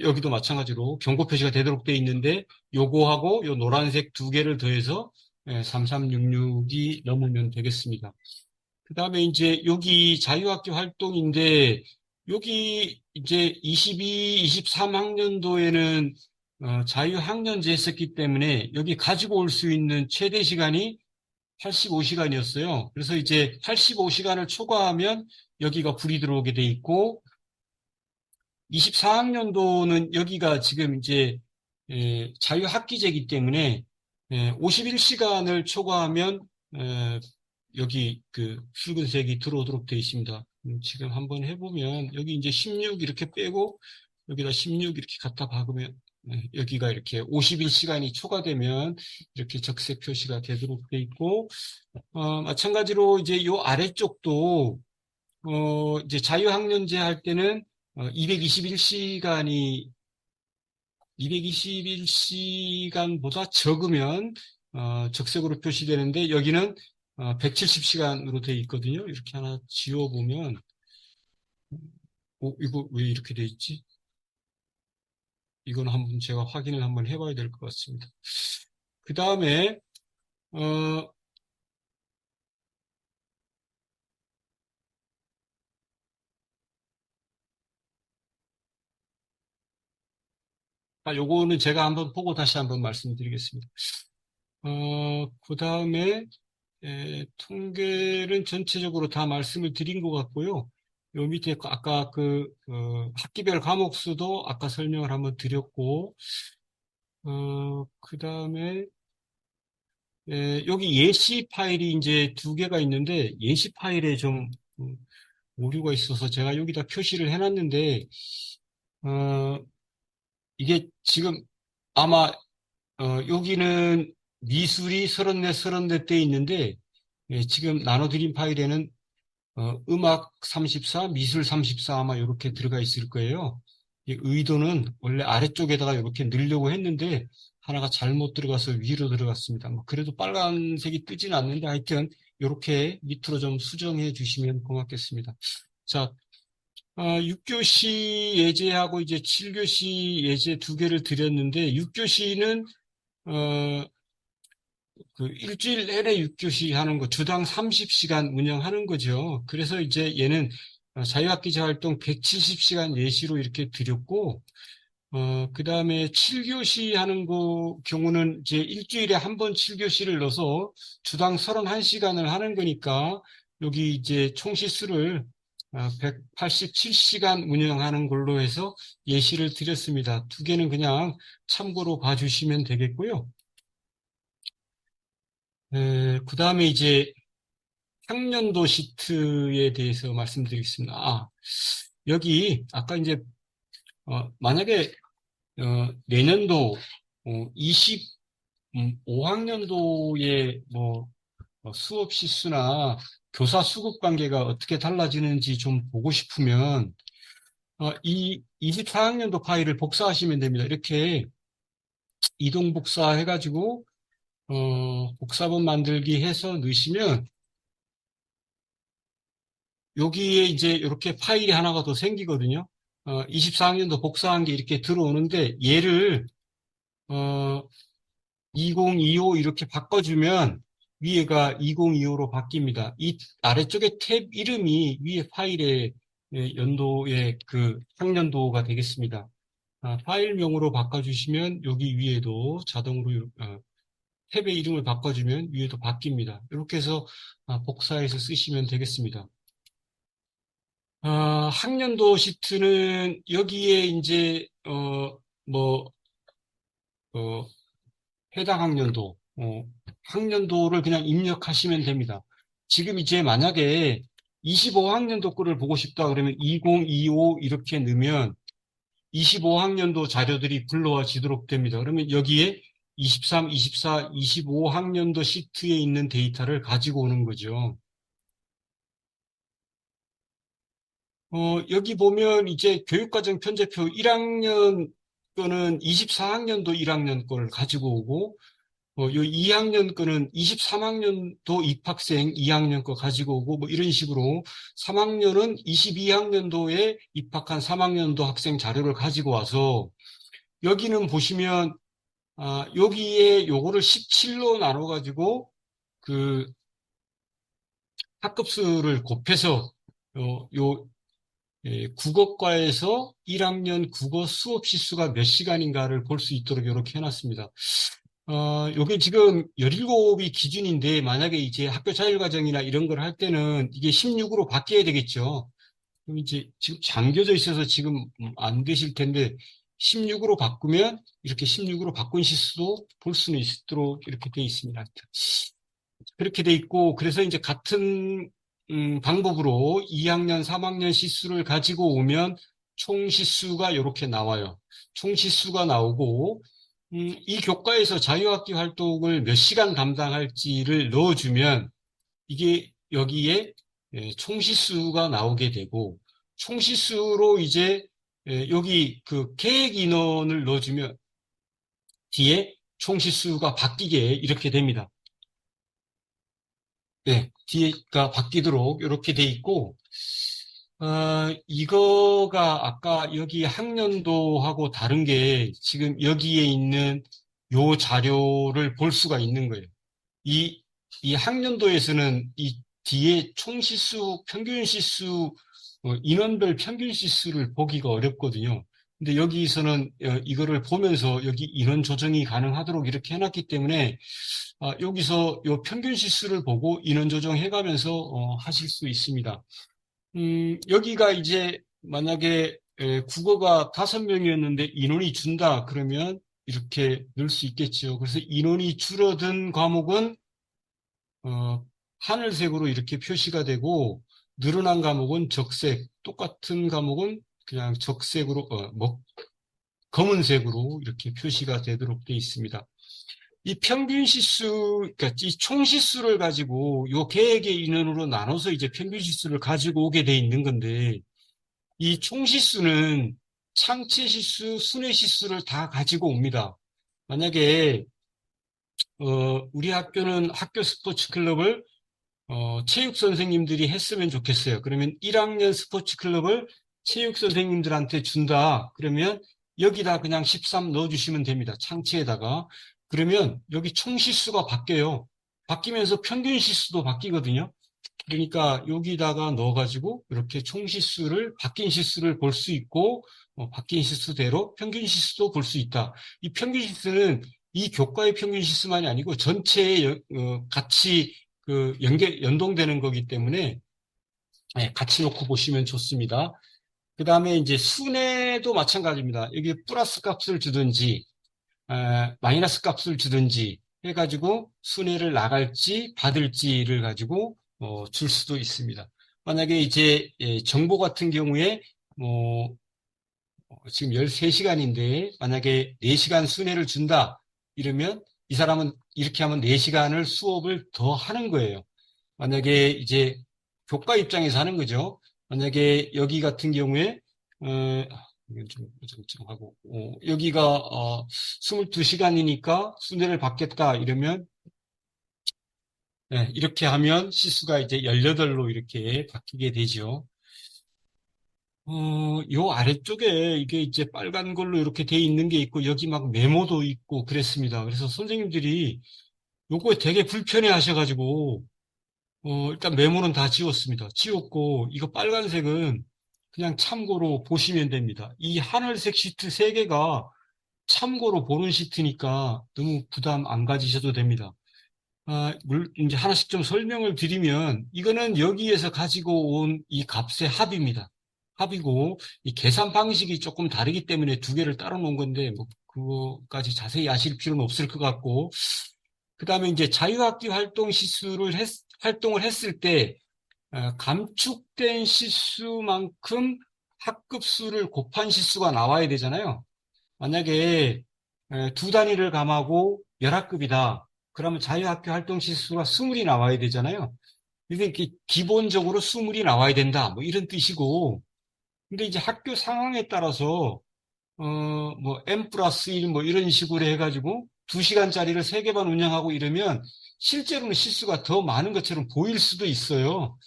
Speaker 1: 여기도 마찬가지로 경고 표시가 되도록 되어 있는데 요거하고 요 노란색 두 개를 더해서 3366이 넘으면 되겠습니다. 그 다음에 이제 여기 자유학교 활동인데 여기 이제 22, 23학년도에는 자유학년제 했었기 때문에 여기 가지고 올 수 있는 최대 시간이 85시간이었어요. 그래서 이제 85시간을 초과하면 여기가 불이 들어오게 돼 있고 24학년도는 여기가 지금 이제 자유학기제이기 때문에 51시간을 초과하면 여기 그 붉은색이 들어오도록 되어 있습니다. 지금 한번 해보면 여기 이제 16 이렇게 빼고 여기다 16 이렇게 갖다 박으면 여기가 이렇게 51시간이 초과되면 이렇게 적색 표시가 되도록 되어 있고 마찬가지로 이제 요 아래쪽도 이제 자유학년제 할 때는 221시간보다 적으면 적색으로 표시되는데 여기는 170시간으로 되어 있거든요. 이렇게 하나 지워보면 이거 왜 이렇게 되어 있지? 이건 한번 제가 확인을 한번 해봐야 될 것 같습니다. 그 다음에 요거는 제가 한번 보고 다시 한번 말씀드리겠습니다. 그 다음에 통계는 전체적으로 다 말씀을 드린 것 같고요. 요 밑에 아까 그 학기별 과목 수도 아까 설명을 한번 드렸고, 그 다음에 여기 예시 파일이 이제 두 개가 있는데 예시 파일에 좀 오류가 있어서 제가 여기다 표시를 해놨는데 이게 지금 아마 여기는 미술이 34, 34 돼 있는데 지금 나눠드린 파일에는 음악 34, 미술 34 아마 이렇게 들어가 있을 거예요. 이 의도는 원래 아래쪽에다가 이렇게 넣으려고 했는데 하나가 잘못 들어가서 위로 들어갔습니다. 뭐 그래도 빨간색이 뜨진 않는데 하여튼 이렇게 밑으로 좀 수정해 주시면 고맙겠습니다. 자, 6교시 예제하고 이제 7교시 예제 두 개를 드렸는데, 6교시는, 그 일주일 내내 6교시 하는 거, 주당 30시간 운영하는 거죠. 그래서 이제 얘는 자유학기제 활동 170시간 예시로 이렇게 드렸고, 그 다음에 7교시 하는 거 경우는 이제 일주일에 한 번 7교시를 넣어서 주당 31시간을 하는 거니까 여기 이제 총시수를 187시간 운영하는 걸로 해서 예시를 드렸습니다. 두 개는 그냥 참고로 봐주시면 되겠고요. 그 다음에 이제 학년도 시트에 대해서 말씀드리겠습니다. 여기 아까 이제 만약에 내년도 25학년도에 뭐 수업 시수나 교사 수급 관계가 어떻게 달라지는지 좀 보고 싶으면 이 24학년도 파일을 복사하시면 됩니다. 이렇게 이동 복사해가지고 복사본 만들기 해서 넣으시면 여기에 이제 이렇게 파일이 하나가 더 생기거든요. 24학년도 복사한 게 이렇게 들어오는데 얘를 2025 이렇게 바꿔주면 위에가 2025로 바뀝니다. 이 아래쪽에 탭 이름이 위에 파일의 연도의 그 학년도가 되겠습니다. 파일명으로 바꿔주시면 여기 위에도 자동으로 탭의 이름을 바꿔주면 위에도 바뀝니다. 이렇게 해서 복사해서 쓰시면 되겠습니다. 학년도 시트는 여기에 이제 뭐 해당 학년도 학년도를 그냥 입력하시면 됩니다. 지금 이제 만약에 25학년도 거를 보고 싶다 그러면 2025 이렇게 넣으면 25학년도 자료들이 불러와지도록 됩니다. 그러면 여기에 23, 24, 25학년도 시트에 있는 데이터를 가지고 오는 거죠. 여기 보면 이제 교육과정 편제표 1학년 거는 24학년도 1학년 거를 가지고 오고, 요 2학년 거는 23학년도 입학생 2학년 거 가지고 오고, 뭐 이런 식으로 3학년은 22학년도에 입학한 3학년도 학생 자료를 가지고 와서, 여기는 보시면, 여기에 요거를 17로 나눠가지고, 그 학급수를 곱해서, 요 국어과에서 1학년 국어 수업 시수가 몇 시간인가를 볼 수 있도록 이렇게 해놨습니다. 요게 지금 17이 기준인데, 만약에 이제 학교 자율과정이나 이런 걸 할 때는 이게 16으로 바뀌어야 되겠죠. 그럼 이제 지금 잠겨져 있어서 지금 안 되실 텐데, 16으로 바꾸면 이렇게 16으로 바꾼 시수도 볼 수는 있도록 이렇게 돼 있습니다. 그렇게 돼 있고, 그래서 이제 같은 방법으로 2학년, 3학년 시수를 가지고 오면 총 시수가 이렇게 나와요. 총 시수가 나오고, 이 교과에서 자유학기 활동을 몇 시간 담당할지를 넣어주면 이게 여기에 총 시수가 나오게 되고, 총 시수로 이제 여기 그 계획 인원을 넣어주면 뒤에 총 시수가 바뀌게 이렇게 됩니다. 네, 뒤가 바뀌도록 이렇게 돼 있고, 이거가 아까 여기 학년도하고 다른 게 지금 여기에 있는 요 자료를 볼 수가 있는 거예요. 이 학년도에서는 이 뒤에 총시수, 평균시수, 인원별 평균시수를 보기가 어렵거든요. 근데 여기서는 이거를 보면서 여기 인원 조정이 가능하도록 이렇게 해놨기 때문에 여기서 요 평균 지수를 보고 인원 조정해 가면서 하실 수 있습니다. 여기가 이제 만약에 국어가 5명이었는데 인원이 준다 그러면 이렇게 넣을 수 있겠죠. 그래서 인원이 줄어든 과목은 하늘색으로 이렇게 표시가 되고 늘어난 과목은 적색, 똑같은 과목은 그냥 적색으로 검은색으로 이렇게 표시가 되도록 되어 있습니다. 이 평균 시수, 그러니까 이 총 시수를 가지고 요 계획의 인원으로 나눠서 이제 평균 시수를 가지고 오게 돼 있는 건데, 이 총 시수는 창체 시수, 순회 시수를 다 가지고 옵니다. 만약에 우리 학교는 학교 스포츠 클럽을 체육 선생님들이 했으면 좋겠어요. 그러면 1학년 스포츠 클럽을 체육 선생님들한테 준다. 그러면 여기다 그냥 13 넣어주시면 됩니다. 창치에다가. 그러면 여기 총 시수가 바뀌어요. 바뀌면서 평균 시수도 바뀌거든요. 그러니까 여기다가 넣어가지고 이렇게 총 시수를, 바뀐 시수를 볼 수 있고, 바뀐 시수대로 평균 시수도 볼 수 있다. 이 평균 시수는 이 교과의 평균 시수만이 아니고 전체에 같이 연동되는 거기 때문에 네, 같이 놓고 보시면 좋습니다. 그 다음에 이제 순회도 마찬가지입니다. 여기 플러스 값을 주든지, 마이너스 값을 주든지 해가지고 순회를 나갈지 받을지를 가지고 줄 수도 있습니다. 만약에 이제 정보 같은 경우에 뭐 지금 13시간인데 만약에 4시간 순회를 준다 이러면 이 사람은 이렇게 하면 4시간을 수업을 더 하는 거예요. 만약에 이제 교과 입장에서 하는 거죠. 만약에 여기 같은 경우에 이건 좀 하고 여기가 22시간이니까 순회를 받겠다 이러면 이렇게 하면 시수가 이제 18로 이렇게 바뀌게 되죠. 요 아래쪽에 이게 이제 빨간 걸로 이렇게 돼 있는 게 있고 여기 막 메모도 있고 그랬습니다. 그래서 선생님들이 요거에 되게 불편해 하셔가지고 일단 메모는 다 지웠습니다. 지웠고, 이거 빨간색은 그냥 참고로 보시면 됩니다. 이 하늘색 시트 3개가 참고로 보는 시트니까 너무 부담 안 가지셔도 됩니다. 이제 하나씩 좀 설명을 드리면, 이거는 여기에서 가지고 온 이 값의 합입니다. 합이고, 이 계산 방식이 조금 다르기 때문에 2개를 따로 놓은 건데, 뭐, 그거까지 자세히 아실 필요는 없을 것 같고, 그 다음에 이제 자유학기 활동 시수를 활동을 했을 때 감축된 시수만큼 학급 수를 곱한 시수가 나와야 되잖아요. 만약에 2단위를 감하고 10학급이다. 그러면 자유학교 활동 시수가 20이 나와야 되잖아요. 이게 기본적으로 20이 나와야 된다. 뭐 이런 뜻이고. 근데 이제 학교 상황에 따라서 뭐 M 플러스 1 뭐 이런 식으로 해가지고 2시간짜리를 3개만 운영하고 이러면 실제로는 실수가 더 많은 것처럼 보일 수도 있어요.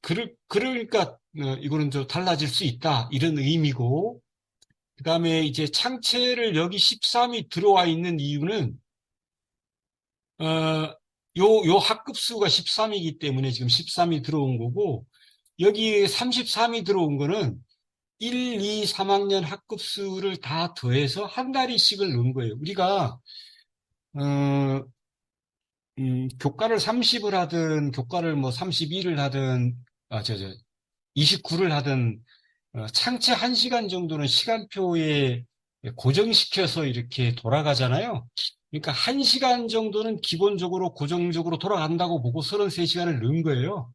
Speaker 1: 그러니까 이거는 좀 달라질 수 있다 이런 의미고 그 다음에 이제 창체를 여기 13이 들어와 있는 이유는 어, 요 학급수가 13이기 때문에 지금 13이 들어온 거고 여기 33이 들어온 거는 1, 2, 3학년 학급수를 다 더해서 한 다리씩을 넣은 거예요. 우리가 어, 교과를 30을 하든 교과를 뭐 31을 하든 29를 하든 창체 1시간 정도는 시간표에 고정시켜서 이렇게 돌아가잖아요. 그러니까 1시간 정도는 기본적으로 고정적으로 돌아간다고 보고 33시간을 넣은 거예요.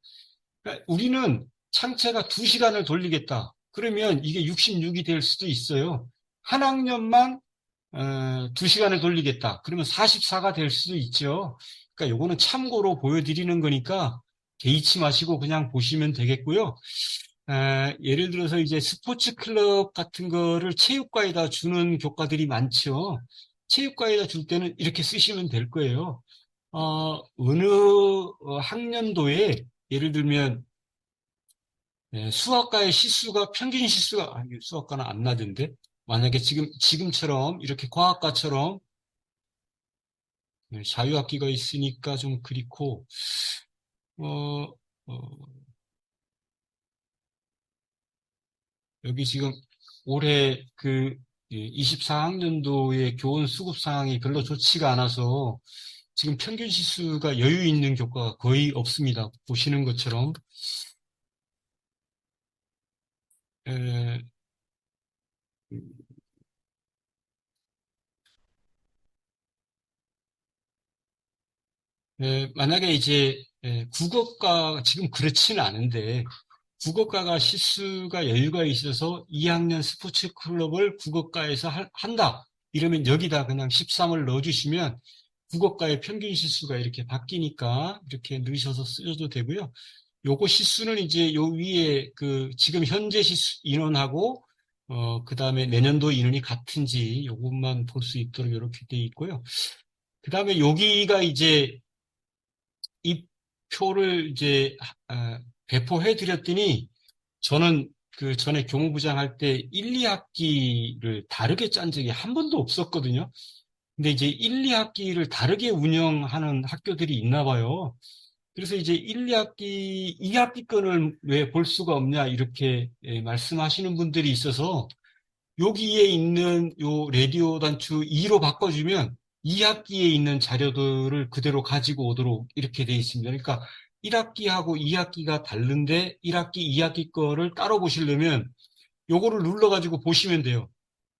Speaker 1: 그러니까 우리는 창체가 2시간을 돌리겠다. 그러면 이게 66이 될 수도 있어요. 한 학년만 2시간을 돌리겠다. 그러면 44가 될 수도 있죠. 그러니까 요거는 참고로 보여드리는 거니까 개의치 마시고 그냥 보시면 되겠고요. 예를 들어서 이제 스포츠 클럽 같은 거를 체육과에다 주는 교과들이 많죠. 체육과에다 줄 때는 이렇게 쓰시면 될 거예요. 어느 학년도에 예를 들면 수학과의 시수가 평균 시수가 수학과는 안 나던데 만약에 지금처럼 이렇게 과학과처럼 자유학기가 있으니까 좀 그렇고 어, 어, 여기 지금 올해 그 24학년도의 교원 수급 상황이 별로 좋지가 않아서 지금 평균 시수가 여유 있는 교과가 거의 없습니다. 보시는 것처럼 에, 만약에 이제 국어과 지금 그렇지는 않은데 국어과가 시수가 여유가 있어서 2학년 스포츠 클럽을 국어과에서 한다. 이러면 여기다 그냥 13을 넣어주시면 국어과의 평균 시수가 이렇게 바뀌니까 이렇게 넣으셔서 쓰셔도 되고요. 요거 시수는 이제 요 위에 그 지금 현재 시수 인원하고 그 다음에 내년도 인원이 같은지 요것만 볼 수 있도록 이렇게 돼 있고요. 그 다음에 여기가 이제 이 표를 이제 배포해 드렸더니 저는 그 전에 교무부장 할 때 1, 2학기를 다르게 짠 적이 한 번도 없었거든요. 근데 이제 1, 2학기를 다르게 운영하는 학교들이 있나 봐요. 그래서 이제 1, 2학기, 2학기 건을 왜 볼 수가 없냐, 이렇게 말씀하시는 분들이 있어서 여기에 있는 요 라디오 단추 2로 바꿔주면 2학기에 있는 자료들을 그대로 가지고 오도록 이렇게 돼 있습니다. 그러니까 1학기하고 2학기가 다른데 1학기, 2학기 거를 따로 보시려면 요거를 눌러가지고 보시면 돼요.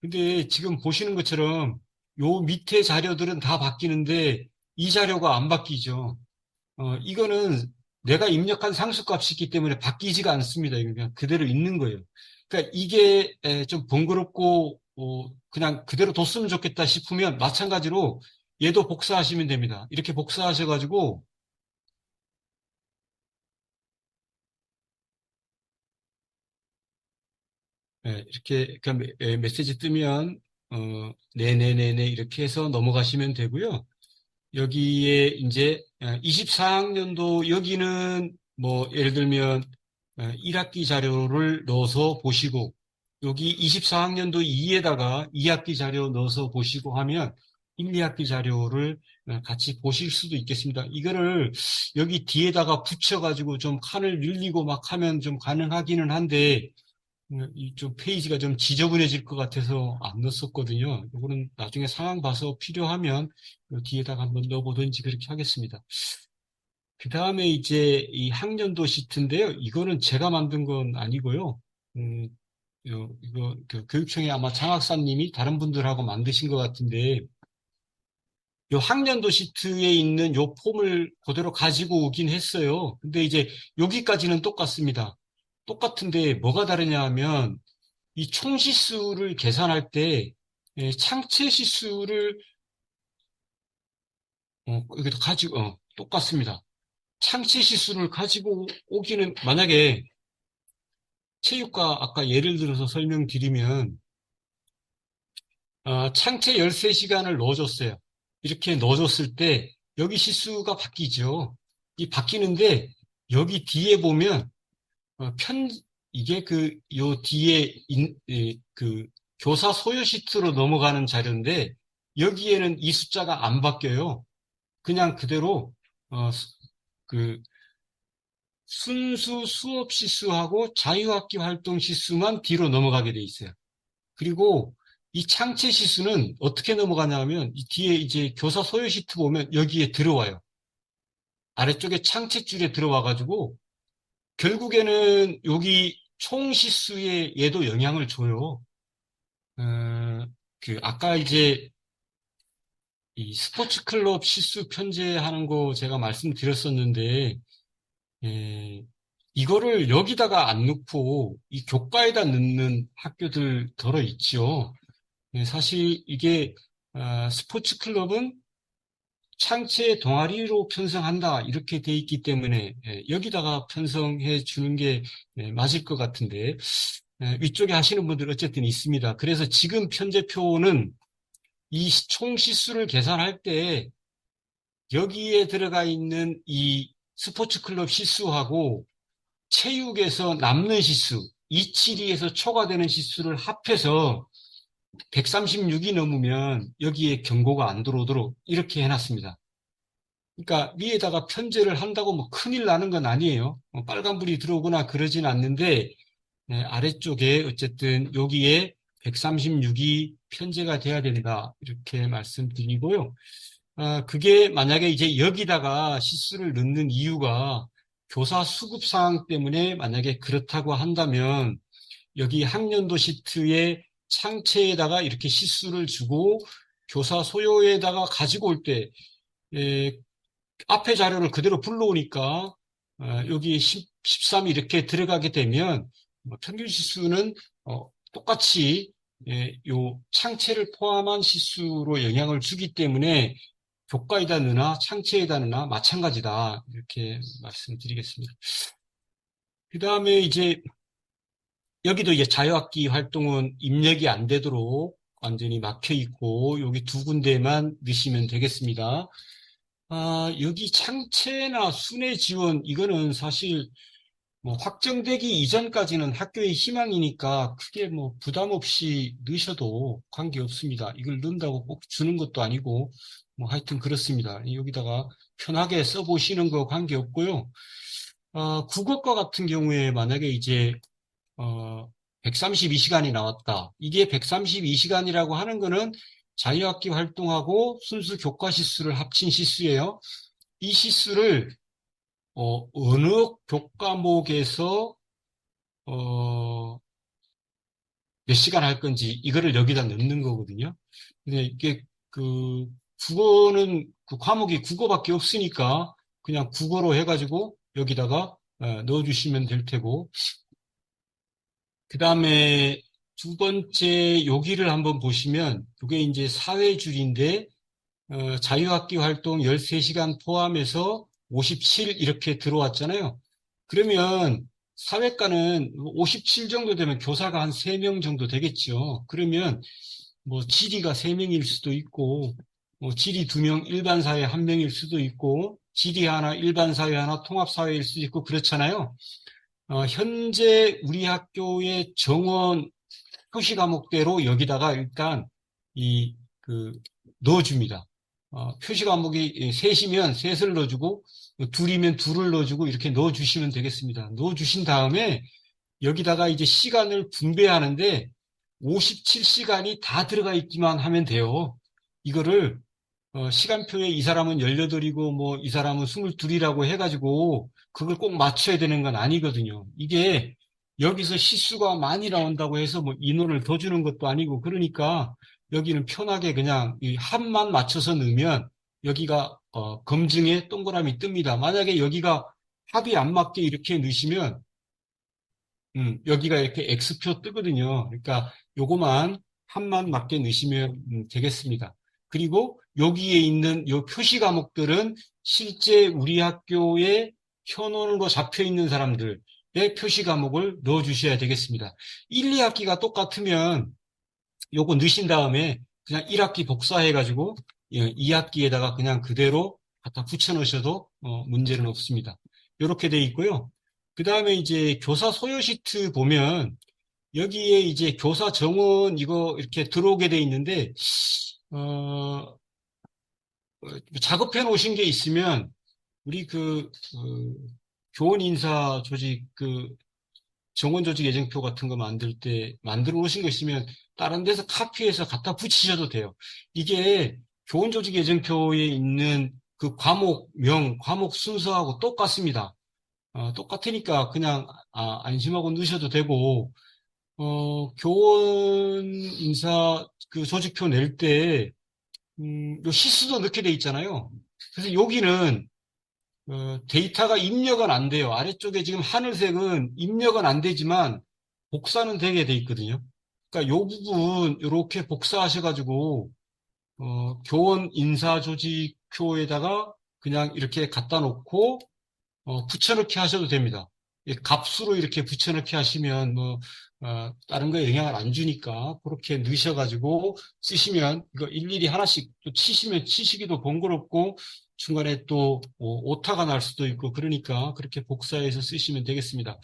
Speaker 1: 근데 지금 보시는 것처럼 요 밑에 자료들은 다 바뀌는데 이 자료가 안 바뀌죠. 이거는 내가 입력한 상수값이기 때문에 바뀌지가 않습니다. 이거 그냥 그대로 있는 거예요. 그러니까 이게 좀 번거롭고 그냥 그대로 뒀으면 좋겠다 싶으면 마찬가지로 얘도 복사하시면 됩니다. 이렇게 복사하셔가지고 이렇게 그냥 메시지 뜨면 네네네네 이렇게 해서 넘어가시면 되고요. 여기에 이제 24학년도 여기는 뭐 예를 들면 1학기 자료를 넣어서 보시고 여기 24학년도 2에다가 2학기 자료 넣어서 보시고 하면 1, 2학기 자료를 같이 보실 수도 있겠습니다. 이거를 여기 뒤에다가 붙여가지고 좀 칸을 늘리고 막 하면 좀 가능하기는 한데 이좀 페이지가 좀 지저분해질 것 같아서 안 넣었었거든요. 이거는 나중에 상황 봐서 필요하면 요 뒤에다가 한번 넣어보든지 그렇게 하겠습니다. 그 다음에 이제 이 학년도 시트인데요. 이거는 제가 만든 건 아니고요. 이거 그 교육청에 아마 장학사님이 다른 분들하고 만드신 것 같은데 요 학년도 시트에 있는 요 폼을 그대로 가지고 오긴 했어요. 근데 이제 여기까지는 똑같습니다. 똑같은데 뭐가 다르냐 하면 이 총시수를 계산할 때 창체 시수를 여기도 가지고 똑같습니다. 창체 시수를 가지고 오기는 만약에 체육과 아까 예를 들어서 설명드리면 창체 13시간을 넣어줬어요. 이렇게 넣어줬을 때 여기 시수가 바뀌죠. 이 바뀌는데 여기 뒤에 보면 편 이게 그 요 뒤에 그 교사 소요 시트로 넘어가는 자료인데 여기에는 이 숫자가 안 바뀌어요. 그냥 그대로 그 순수 수업 시수하고 자유학기 활동 시수만 뒤로 넘어가게 돼 있어요. 그리고 이 창체 시수는 어떻게 넘어가냐면 이 뒤에 이제 교사 소요 시트 보면 여기에 들어와요. 아래쪽에 창체 줄에 들어와 가지고 결국에는 여기 총 시수에 얘도 영향을 줘요. 어, 아까 이제 이 스포츠 클럽 시수 편제하는 거 제가 말씀드렸었는데, 에, 이거를 여기다가 안 넣고 이 교과에다 넣는 학교들 더러 있죠. 사실 이게 스포츠 클럽은 창체 동아리로 편성한다 이렇게 돼 있기 때문에 여기다가 편성해 주는 게 맞을 것 같은데 위쪽에 하시는 분들 어쨌든 있습니다. 그래서 지금 편제표는 이 총 시수를 계산할 때 여기에 들어가 있는 이 스포츠 클럽 시수하고 체육에서 남는 시수, 272에서 초과되는 시수를 합해서 136이 넘으면 여기에 경고가 안 들어오도록 이렇게 해놨습니다. 그러니까 위에다가 편제를 한다고 뭐 큰일 나는 건 아니에요. 빨간불이 들어오거나 그러진 않는데 아래쪽에 어쨌든 여기에 136이 편제가 돼야 된다 이렇게 말씀드리고요. 그게 만약에 이제 여기다가 시수를 넣는 이유가 교사 수급 상황 때문에 만약에 그렇다고 한다면 여기 학년도 시트에 창체에다가 이렇게 시수를 주고 교사 소요에다가 가지고 올 때 앞에 자료를 그대로 불러오니까 여기 13 이렇게 들어가게 되면 평균 지수는 똑같이 요 창체를 포함한 지수로 영향을 주기 때문에 교과에다 넣으나 창체에다 넣으나 마찬가지다 이렇게 말씀드리겠습니다. 그 다음에 이제 여기도 이제 자유학기 활동은 입력이 안 되도록 완전히 막혀 있고 여기 두 군데만 넣으시면 되겠습니다. 여기 창체나 순회 지원, 이거는 사실 뭐 확정되기 이전까지는 학교의 희망이니까 크게 뭐 부담 없이 넣으셔도 관계없습니다. 이걸 넣는다고 꼭 주는 것도 아니고 뭐 하여튼 그렇습니다. 여기다가 편하게 써보시는 거 관계없고요. 국어과 같은 경우에 만약에 이제 132시간이 나왔다. 이게 132시간이라고 하는 거는 자유학기 활동하고 순수 교과 시수를 합친 시수예요. 이 시수를 어느 교과목에서 어, 몇 시간 할 건지 이거를 여기다 넣는 거거든요. 근데 이게 그 국어는 그 과목이 국어밖에 없으니까 그냥 국어로 해가지고 여기다가 넣어주시면 될 테고, 그 다음에 두 번째 여기를 한번 보시면 이게 이제 사회줄인데 자유학기 활동 13시간 포함해서 57 이렇게 들어왔잖아요. 그러면 사회과는 57 정도 되면 교사가 한 3명 정도 되겠죠. 그러면 뭐 지리가 3명일 수도 있고, 뭐 지리 2명, 일반사회 1명일 수도 있고, 지리 하나, 일반사회 하나, 통합사회일 수도 있고 그렇잖아요. 현재 우리 학교의 정원 표시 과목대로 여기다가 일단 넣어줍니다. 표시 과목이 셋이면 셋을 넣어주고, 둘이면 둘을 넣어주고, 이렇게 넣어주시면 되겠습니다. 넣어주신 다음에 여기다가 이제 시간을 분배하는데 57시간이 다 들어가 있기만 하면 돼요. 이거를 시간표에 이 사람은 18이고 뭐 이 사람은 22이라고 해가지고 그걸 꼭 맞춰야 되는 건 아니거든요. 이게 여기서 시수가 많이 나온다고 해서 뭐 인원을 더 주는 것도 아니고, 그러니까 여기는 편하게 그냥 이 합만 맞춰서 넣으면 여기가 검증에 동그라미 뜹니다. 만약에 여기가 합이 안 맞게 이렇게 넣으시면 여기가 이렇게 X표 뜨거든요. 그러니까 요거만 합만 맞게 넣으시면 되겠습니다. 그리고 여기에 있는 요 표시 과목들은 실제 우리 학교에 현원으로 잡혀 있는 사람들의 표시 과목을 넣어 주셔야 되겠습니다. 1, 2학기가 똑같으면 요거 넣으신 다음에 그냥 1학기 복사해가지고 2학기에다가 그냥 그대로 갖다 붙여 넣으셔도 문제는 없습니다. 이렇게 돼 있고요. 그 다음에 이제 교사 소요 시트 보면 여기에 이제 교사 정원 이거 이렇게 들어오게 돼 있는데 작업해 놓으신 게 있으면 우리 교원 인사 조직 정원 조직 예정표 같은 거 만들 때 만들어 놓으신 거 있으면 다른 데서 카피해서 갖다 붙이셔도 돼요. 이게 교원 조직 예정표에 있는 그 과목명, 과목 순서하고 똑같습니다. 똑같으니까 그냥 안심하고 넣으셔도 되고, 교원 인사 그 조직표 낼 때, 요 시수도 넣게 돼 있잖아요. 그래서 여기는 데이터가 입력은 안 돼요. 아래쪽에 지금 하늘색은 입력은 안 되지만 복사는 되게 돼 있거든요. 그러니까 요 부분 이렇게 복사하셔가지고 교원 인사 조직표에다가 그냥 이렇게 갖다 놓고 붙여넣기 하셔도 됩니다. 값으로 이렇게 붙여넣기 하시면 뭐 다른 거에 영향을 안 주니까 그렇게 넣으셔가지고 쓰시면 이거 일일이 하나씩 또 치시면 치시기도 번거롭고 중간에 또 오타가 날 수도 있고 그러니까 그렇게 복사해서 쓰시면 되겠습니다.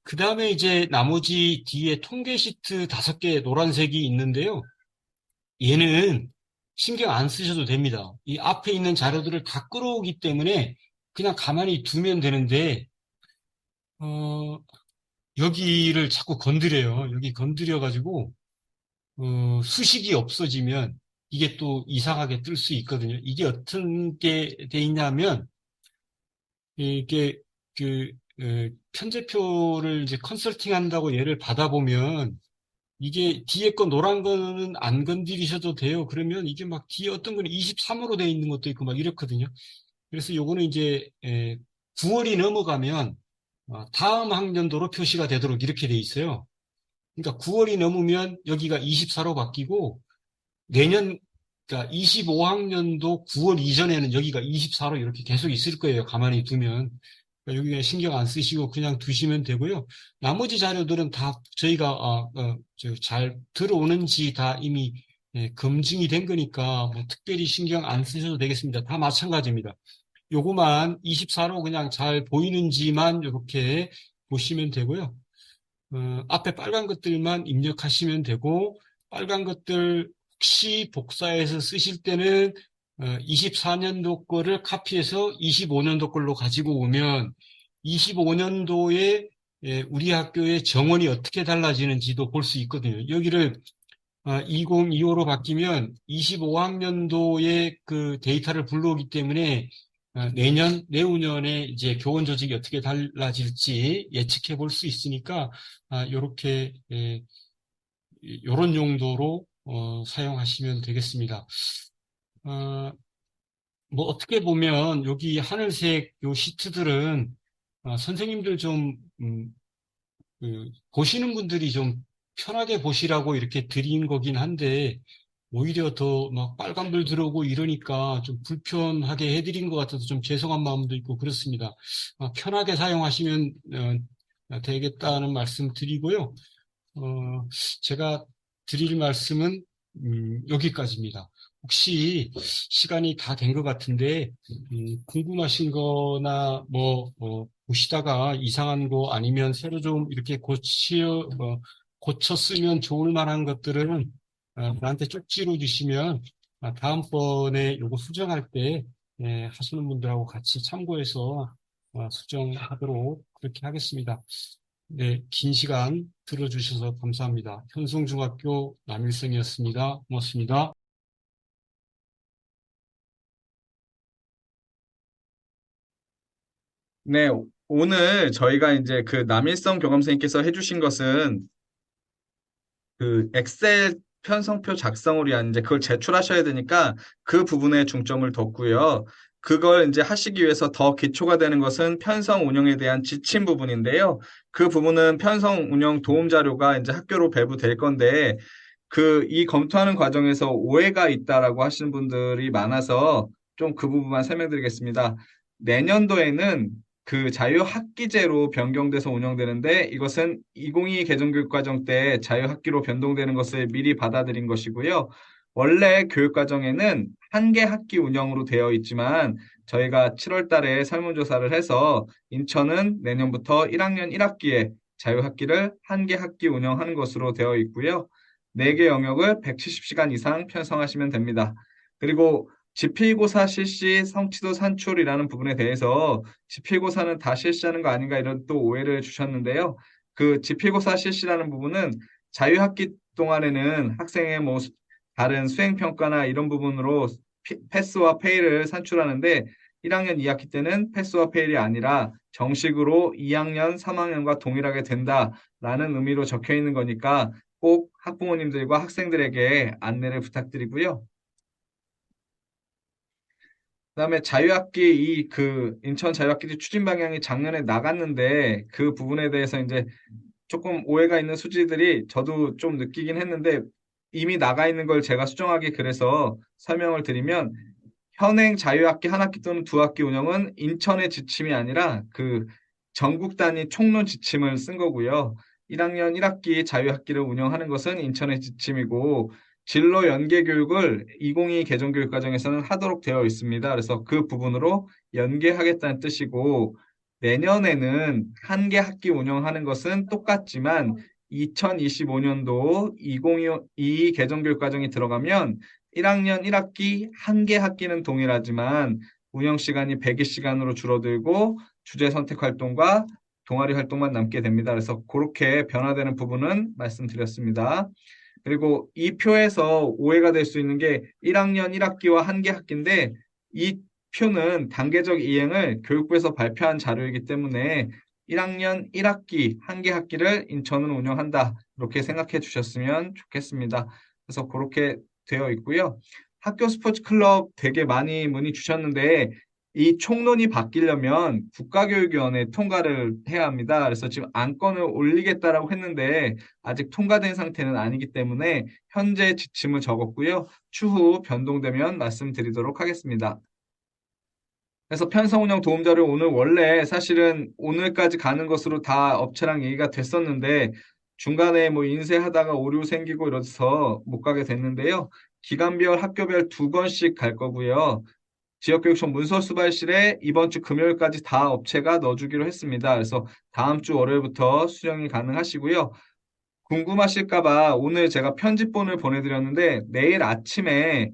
Speaker 1: 그 다음에 이제 나머지 뒤에 통계 시트 5개 노란색이 있는데요. 얘는 신경 안 쓰셔도 됩니다. 이 앞에 있는 자료들을 다 끌어오기 때문에 그냥 가만히 두면 되는데, 여기를 자꾸 건드려요. 여기 건드려가지고, 수식이 없어지면 이게 또 이상하게 뜰 수 있거든요. 이게 어떤 게 돼 있냐면, 이게 편제표를 이제 컨설팅 한다고 얘를 받아보면, 이게 뒤에 거 노란 거는 안 건드리셔도 돼요. 그러면 이게 막 뒤에 어떤 거는 23으로 돼 있는 것도 있고 막 이렇거든요. 그래서 요거는 이제 9월이 넘어가면 다음 학년도로 표시가 되도록 이렇게 돼 있어요. 그러니까 9월이 넘으면 여기가 24로 바뀌고 내년 그러니까 25학년도 9월 이전에는 여기가 24로 이렇게 계속 있을 거예요. 가만히 두면. 그러니까 여기에 신경 안 쓰시고 그냥 두시면 되고요. 나머지 자료들은 다 저희가 잘 들어오는지 다 이미 검증이 된 거니까 뭐 특별히 신경 안 쓰셔도 되겠습니다. 다 마찬가지입니다. 요거만 24로 그냥 잘 보이는지만 이렇게 보시면 되고요. 앞에 빨간 것들만 입력하시면 되고, 빨간 것들 혹시 복사해서 쓰실 때는 24년도 거를 카피해서 25년도 걸로 가지고 오면 25년도에 우리 학교의 정원이 어떻게 달라지는지도 볼 수 있거든요. 여기를 2025로 바뀌면 25학년도의 그 데이터를 불러오기 때문에 내후년에 이제 교원 조직이 어떻게 달라질지 예측해 볼 수 있으니까, 요렇게, 요런 용도로, 사용하시면 되겠습니다. 어, 뭐, 어떻게 보면 여기 하늘색 요 시트들은, 선생님들 좀, 보시는 분들이 좀 편하게 보시라고 이렇게 드린 거긴 한데, 오히려 더 막 빨간불 들어오고 이러니까 좀 불편하게 해드린 것 같아서 좀 죄송한 마음도 있고 그렇습니다. 편하게 사용하시면 되겠다는 말씀 드리고요. 어, 제가 드릴 말씀은 여기까지입니다. 혹시 시간이 다 된 것 같은데 궁금하신 거나 보시다가 이상한 거 아니면 새로 좀 이렇게 고쳐 쓰면 좋을 만한 것들은 나한테 쪽지로 주시면 다음번에 요거 수정할 때 하시는 분들하고 같이 참고해서 수정하도록 그렇게 하겠습니다. 네, 긴 시간 들어주셔서 감사합니다. 현송중학교 남일성이었습니다. 고맙습니다.
Speaker 3: 네, 오늘 저희가 이제 그 남일성 교감선생님께서 해주신 것은 그 엑셀 편성표 작성을 위한 이제 그걸 제출하셔야 되니까 그 부분에 중점을 뒀고요. 그걸 이제 하시기 위해서 더 기초가 되는 것은 편성 운영에 대한 지침 부분인데요. 그 부분은 편성 운영 도움 자료가 이제 학교로 배부될 건데 이 검토하는 과정에서 오해가 있다라고 하시는 분들이 많아서 좀 그 부분만 설명드리겠습니다. 내년도에는 그 자유학기제로 변경돼서 운영되는데 이것은 2022 개정교육과정 때 자유학기로 변동되는 것을 미리 받아들인 것이고요. 원래 교육과정에는 한 개 학기 운영으로 되어 있지만 저희가 7월 달에 설문조사를 해서 인천은 내년부터 1학년 1학기에 자유학기를 한 개 학기 운영하는 것으로 되어 있고요. 4개 영역을 170시간 이상 편성하시면 됩니다. 그리고 지필고사 실시 성취도 산출이라는 부분에 대해서 지필고사는 다 실시하는 거 아닌가 이런 또 오해를 주셨는데요. 그 지필고사 실시라는 부분은 자유학기 동안에는 학생의 뭐 다른 수행평가나 이런 부분으로 패스와 페일을 산출하는데 1학년 2학기 때는 패스와 페일이 아니라 정식으로 2학년, 3학년과 동일하게 된다라는 의미로 적혀 있는 거니까 꼭 학부모님들과 학생들에게 안내를 부탁드리고요. 그다음에 자유학기 인천 자유학기 추진 방향이 작년에 나갔는데 그 부분에 대해서 이제 조금 오해가 있는 수지들이 저도 좀 느끼긴 했는데 이미 나가 있는 걸 제가 수정하기 그래서 설명을 드리면 현행 자유학기 한 학기 또는 두 학기 운영은 인천의 지침이 아니라 그 전국 단위 총론 지침을 쓴 거고요. 1학년 1학기 자유학기를 운영하는 것은 인천의 지침이고 진로 연계 교육을 2022 개정 교육 과정에서는 하도록 되어 있습니다. 그래서 그 부분으로 연계하겠다는 뜻이고 내년에는 한 개 학기 운영하는 것은 똑같지만 2025년도 2022 개정 교육 과정이 들어가면 1학년 1학기 한 개 학기는 동일하지만 운영 시간이 120시간으로 줄어들고 주제 선택 활동과 동아리 활동만 남게 됩니다. 그래서 그렇게 변화되는 부분은 말씀드렸습니다. 그리고 이 표에서 오해가 될 수 있는 게 1학년 1학기와 한 개 학기인데 이 표는 단계적 이행을 교육부에서 발표한 자료이기 때문에 1학년 1학기 한 개 학기를 인천은 운영한다. 이렇게 생각해 주셨으면 좋겠습니다. 그래서 그렇게 되어 있고요. 학교 스포츠 클럽 되게 많이 문의 주셨는데 이 총론이 바뀌려면 국가교육위원회 통과를 해야 합니다. 그래서 지금 안건을 올리겠다라고 했는데 아직 통과된 상태는 아니기 때문에 현재 지침을 적었고요. 추후 변동되면 말씀드리도록 하겠습니다. 그래서 편성운영 도움자료 오늘 원래 사실은 오늘까지 가는 것으로 다 업체랑 얘기가 됐었는데 중간에 뭐 인쇄하다가 오류 생기고 이래서 못 가게 됐는데요. 기간별 학교별 2권씩 갈 거고요. 지역교육청 문서수발실에 이번 주 금요일까지 다 업체가 넣어주기로 했습니다. 그래서 다음 주 월요일부터 수령이 가능하시고요. 궁금하실까봐 오늘 제가 편집본을 보내드렸는데 내일 아침에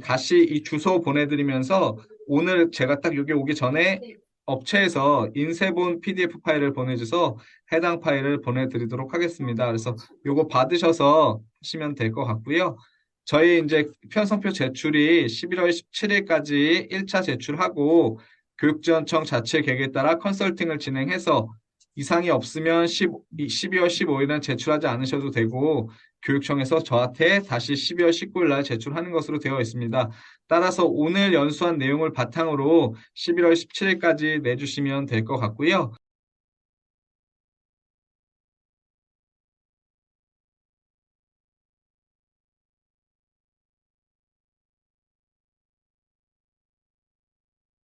Speaker 3: 다시 이 주소 보내드리면서 오늘 제가 딱 여기 오기 전에 업체에서 인쇄본 PDF 파일을 보내줘서 해당 파일을 보내드리도록 하겠습니다. 그래서 요거 받으셔서 하시면 될 것 같고요. 저희 이제 편성표 제출이 11월 17일까지 1차 제출하고 교육지원청 자체 계획에 따라 컨설팅을 진행해서 이상이 없으면 12월 15일은 제출하지 않으셔도 되고 교육청에서 저한테 다시 12월 19일 날 제출하는 것으로 되어 있습니다. 따라서 오늘 연수한 내용을 바탕으로 11월 17일까지 내주시면 될 것 같고요.